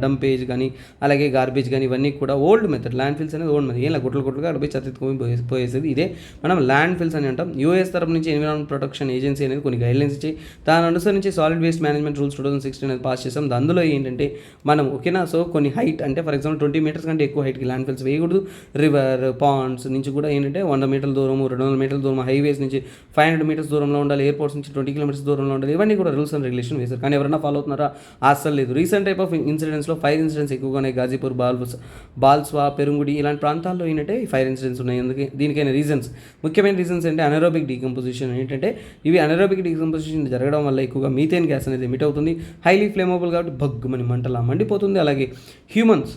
Speaker 1: డంపేజ్ కానీ అలాగే గార్బేజ్ కానీ ఇవన్నీ కూడా ఓల్డ్ మెథడ్. ల్యాండ్ ఫిల్స్ అనేది ఓల్డ్ మెథడ్, ఏం గుట్లుగా రబేష్ చెత్తెత్తుకొని పోయేసేది ఇదే మనం ల్యాండ్ ఫిల్స్ అని అంటాం. యూఎస్ తరపు నుంచి ఎన్విరాన్మెంట్ ప్రొటెక్షన్ ఏజెన్సీ అనేది కొన్ని గైడ్లైన్స్ ఇచ్చి దాని అనుసరించి సాలిడ్ వేస్ట్ మేనేజ్మెంట్ రూల్స్ 2016 అనేది పాస్ చేసాం. అందులో ఏంటంటే మనం ఓకేనా, సో కొన్ని హైట్ అంటే ఫర్ ఎగ్జాంపుల్ 20 మీటర్స్ కంటే ఎక్కువ హైట్కి ల్యాండ్ ఫిల్స్ వేయకూడదు. రివర్, పాండ్స్ నుంచి కూడా ఏంటంటే 100 మీటర్ల దూరము, 200 మీటర్ల దూరం, హైవేస్ నుంచి 500 మీటర్స్ దూరంలో ఉండాలి, ఎయిర్పోర్ట్స్ నుంచి 20 కిలోమీటర్స్ దూరంలో ఉండాలి. ఇవన్నీ కూడా రూల్స్ అండ్ రెగ్యులేషన్ వేశారు. కానీ ఎవరైనా ఫాలో అవుతున్నారా, అస్సలు లేదు. రీసెంట్ టైప్ ఆఫ్ ఇన్సిడెంట్స్లో ఫైర్ ఇన్సిడెంట్స్ ఎక్కువగానే గాజీపూర్, బాల్స్వా, పెరుంగుడి ఇలాంటి ప్రాంతాల్లో ఏంటంటే ఫైర్ ఇన్సిడెంట్స్ ఉన్నాయి. ఎందుకు దీనికైనా రీజన్స్, ముఖ్యమైన రీజన్స్ అంటే అనరోబిక్ డీకంపోజిషన్. ఏంటంటే ఇవి అనరోబిక్ డీకంపోజిషన్ జరగడం వల్ల ఎక్కువగా మీథేన్ గ్యాస్ అనేది ఎమిట్ అవుతుంది. హైలీ ఫ్లేమబుల్ కాబట్టి భగ్గుమని మంటలా మండిపోతుంది. అలాగే హ్యూమన్స్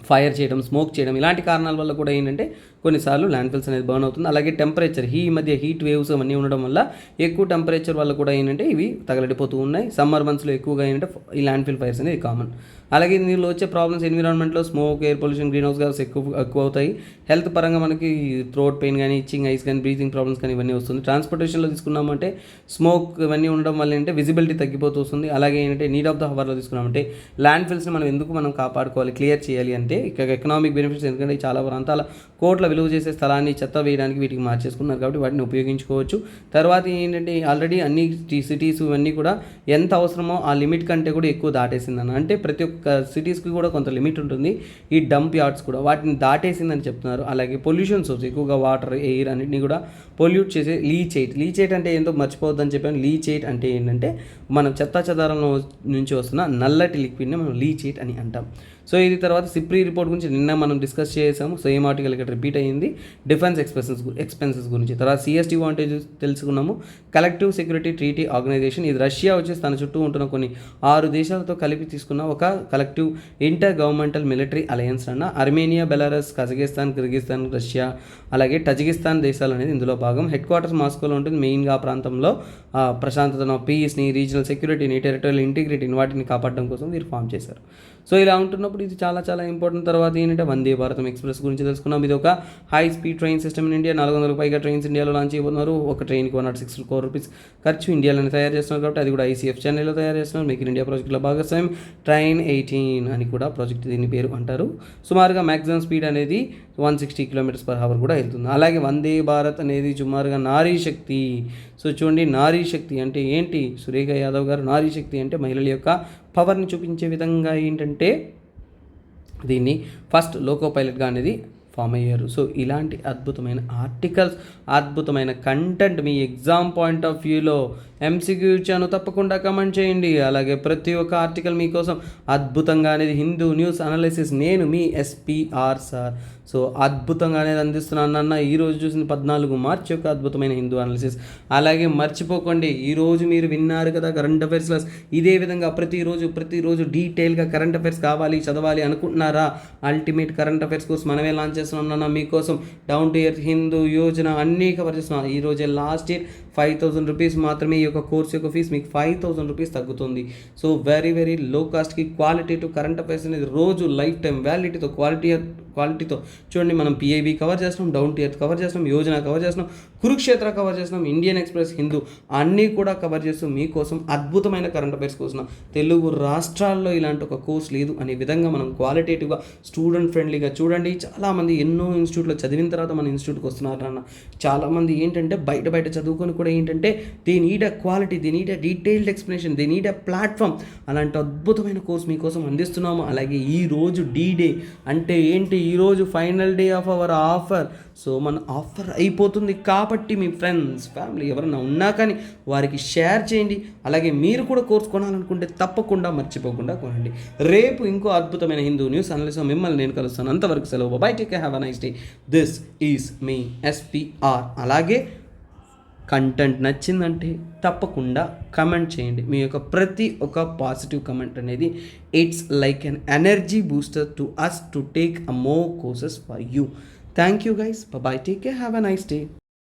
Speaker 1: ఫైర్ చేయడం, స్మోక్ చేయడం ఇలాంటి కారణాల వల్ల కూడా ఏంటంటే కొన్నిసార్లు ల్యాండ్ ఫిల్స్ అనేది బర్న్ అవుతుంది. అలాగే టెంపరేచర్, ఈ మధ్య హీట్ వేవ్స్ అవన్నీ ఉండడం వల్ల ఎక్కువ టెంపరేచర్ వల్ల కూడా ఏంటంటే ఇవి తగలడిపోతూ ఉన్నాయి. సమ్మర్ మంత్స్లో ఎక్కువగా ఏంటంటే ఈ ల్యాండ్ ఫిల్ ఫైర్స్ అనేది కామన్. అలాగే దీనిలో వచ్చే ప్రాబ్లమ్స్ ఎన్విరాన్మెంట్లో smoke, air pollution, green house gas ఎక్కువ అవుతాయి. హెల్త్ పరంగా మనకి థ్రోట్ పెయిన్ కానీ, ఇచ్చింగ్ ఐస్ కానీ, బ్రీతింగ్ ప్రాబ్లమ్స్ కానీ ఇవన్నీ వస్తుంది. ట్రాన్స్పోర్టేషన్లో తీసుకున్నామంటే స్మోక్ ఇవన్నీ ఉండడం వల్ల ఏంటంటే విజిబిలిటీ తగ్గిపోతూ వస్తుంది. అలాగే ఏంటంటే నీడ్ ఆఫ్ ద హవర్లో తీసుకున్నామంటే ల్యాండ్ ఫిల్స్ని మనం ఎందుకు కాపాడుకోవాలి, క్లియర్ చేయాలి అంటే ఇక్కడ ఎకనామిక్ బెనిఫిట్స్, ఎందుకంటే చాలా ప్రాంతాల కోట్ల విలువ చేసే స్థలాన్ని చెత్త వేయడానికి వీటికి మార్చేసుకున్నారు కాబట్టి వాటిని ఉపయోగించుకోవచ్చు. తర్వాత ఏంటంటే ఆల్రెడీ అన్ని సిటీస్ ఇవన్నీ కూడా ఎంత అవసరమో ఆ లిమిట్ కంటే కూడా ఎక్కువ దాటేసిందన్న. అంటే ప్రతి ఒక్క సిటీస్కి కూడా కొంత లిమిట్ ఉంటుంది. ఈ డంప్ యార్డ్స్ కూడా వాటిని దాటేసిందని చెప్తున్నారు. అలాగే పొల్యూషన్ సోర్స్ ఎక్కువగా వాటర్, ఎయిర్ అన్నింటినీ కూడా పొల్యూట్ చేసే లీచైట్ అంటే ఏంటో మర్చిపోవద్దని చెప్పాను. లీచైట్ అంటే ఏంటంటే మనం చెత్తా చెదారంలో నుంచి వస్తున్న నల్లటి లిక్విడ్ని మనం లీచైట్ అని అంటాం. సో ఇది తర్వాత సిప్రీ రిపోర్ట్ గురించి నిన్న మనం డిస్కస్ చేసాము. సో ఏం ఆర్టికల్ ఇక్కడ రిపీట్ అయ్యింది, డిఫెన్స్ ఎక్స్పెన్సెస్ గురించి. తర్వాత సిఎస్టీ వాంటేజ్ తెలుసుకున్నాము. కలెక్టివ్ సెక్యూరిటీ ట్రీటీ ఆర్గనైజేషన్, ఇది రష్యా వచ్చేసి తన చుట్టూ ఉంటున్న కొన్ని 6 దేశాలతో కలిపి తీసుకున్న ఒక collective inter governmental military alliance అన్న. Armenia, Belarus, Kazakhstan, Kyrgyzstan, Russia అలాగే టజికిస్తాన్ దేశాలు అనేది ఇందులో భాగం. హెడ్ క్వార్టర్స్ మాస్కోలో ఉంటుంది. మెయిన్గా ఆ ప్రాంతంలో ప్రశాంతతను, పీస్ని, రీజనల్ సెక్యూరిటీని, టెరిటోరియల్ ఇంటిగ్రిటీని వాటిని కాపాడడం కోసం వీరు ఫామ్ చేశారు. సో ఇలా ఉంటున్నప్పుడు ఇది చాలా చాలా ఇంపార్టెంట్. తర్వాత ఏంటంటే వందే భారతం ఎక్స్ప్రెస్ గురించి తెలుసుకున్నాం. ఇది ఒక high speed train system in India. 400కు పైగా ట్రైన్స్ ఇండియాలో లాంచ్ చేయబోతున్నారు. ఒక ట్రైన్కి 106 crore rupees ఖర్చు ఇండియాలోనే తయారు చేస్తున్నారు కాబట్టి అది కూడా ఐసీఎఫ్ చెన్నైలో తయారు చేస్తున్నారు. మేక్ ఇన్ ఇండియా ప్రాజెక్టులో భాగస్వామ్యం. ట్రైన్ 18 అని కూడా ప్రాజెక్ట్ దీని పేరు అంటారు. సుమారుగా మ్యాక్సిమం స్పీడ్ అనేది 160 km/h కూడా వెళ్తుంది. అలాగే వందే భారత్ అనేది సుమారుగా నారీ శక్తి. సో చూడండి, నారీ శక్తి అంటే ఏంటి, సురేఖ యాదవ్ గారు నారీ శక్తి అంటే మహిళల యొక్క పవర్ని చూపించే విధంగా ఏంటంటే దీన్ని ఫస్ట్ లోకో పైలట్గా అనేది ఫామ్ అయ్యారు. సో ఇలాంటి అద్భుతమైన ఆర్టికల్స్, అద్భుతమైన content me exam point of వ్యూలో ఎంసీక్యూ ఇచ్చాను, తప్పకుండా కమెంట్ చేయండి. అలాగే ప్రతి ఒక్క ఆర్టికల్ మీకోసం అద్భుతంగా అనేది హిందూ న్యూస్ అనాలిసిస్ నేను మీ ఎస్పీఆర్ సార్ సో అద్భుతంగా అనేది అందిస్తున్నాను అన్న. ఈరోజు చూసిన 14 మార్చి యొక్క అద్భుతమైన హిందూ అనాలిసిస్. అలాగే మర్చిపోకండి, ఈరోజు మీరు విన్నారు కదా కరెంట్ అఫైర్స్ క్లాస్. ఇదే విధంగా ప్రతిరోజు డీటెయిల్గా కరెంట్ అఫైర్స్ కావాలి, చదవాలి అనుకుంటున్నారా? అల్టిమేట్ కరెంట్ అఫైర్స్ కోర్స్ మనమే లాంచ్ చేస్తున్నాం నాన్న మీకోసం. Down to earth, Hindu, Yojana అన్నీ కవర్ చేస్తున్నాం. ఈ రోజే లాస్ట్ ఇయర్ 5,000 రూపీస్ మాత్రమే ఈ యొక్క కోర్స్ యొక్క ఫీజు, మీకు 5,000 రూపీస్ తగ్గుతుంది. సో వెరీ వెరీ లో కాస్ట్కి క్వాలిటీ కరెంట్ అఫైర్స్ అనేది రోజు లైఫ్ టైం వ్యాలిడిటీతో క్వాలిటీతో చూడండి. మనం పిఐబి కవర్ చేస్తున్నాం, డౌన్ టు ఎర్త్ కవర్ చేస్తున్నాం, యోజన కవర్ చేస్తున్నాం, కురుక్షేత్ర కవర్ చేస్తున్నాం, ఇండియన్ ఎక్స్ప్రెస్, హిందూ అన్నీ కూడా కవర్ చేస్తూ మీకోసం అద్భుతమైన కరెంట్ అఫైర్స్ కోసం తెలుగు రాష్ట్రాల్లో ఇలాంటి ఒక కోర్స్ లేదు అనే విధంగా మనం క్వాలిటేటివ్గా స్టూడెంట్ ఫ్రెండ్లీగా చూడండి. చాలామంది ఎన్నో ఇన్స్టిట్యూట్లో చదివిన తర్వాత మన ఇన్స్టిట్యూట్కి వస్తున్నారు అన్న. చాలామంది ఏంటంటే బయట చదువుకొని కూడా ఏంటంటే they need a quality, they need a detailed explanation, they need a platform. అలాంటి అద్భుతమైన కోర్స్ మీకోసం అందిస్తున్నాము. అలాగే ఈరోజు D-Day అంటే ఏంటి, ఈరోజు final day of our offer. So మన ఆఫర్ అయిపోతుంది కాబట్టి మీ ఫ్రెండ్స్, ఫ్యామిలీ ఎవరైనా ఉన్నా కానీ వారికి షేర్ చేయండి. అలాగే మీరు కూడా కోర్స్ కొనాలనుకుంటే తప్పకుండా మర్చిపోకుండా కొనండి. రేపు ఇంకో అద్భుతమైన హిందూ న్యూస్ అనలిస్ట్ మిమ్మల్ని నేను కలుస్తాను. అంతవరకు సెలవు. Bye, take care, have a nice day. This is me SPR. అలాగే కంటెంట్ నచ్చిందంటే తప్పకుండా కమెంట్ చేయండి. మీ యొక్క ప్రతి ఒక్క పాజిటివ్ కమెంట్ అనేది it's like an energy booster to us to take a more courses for you. Thank you guys. Bye, take care, have a nice day.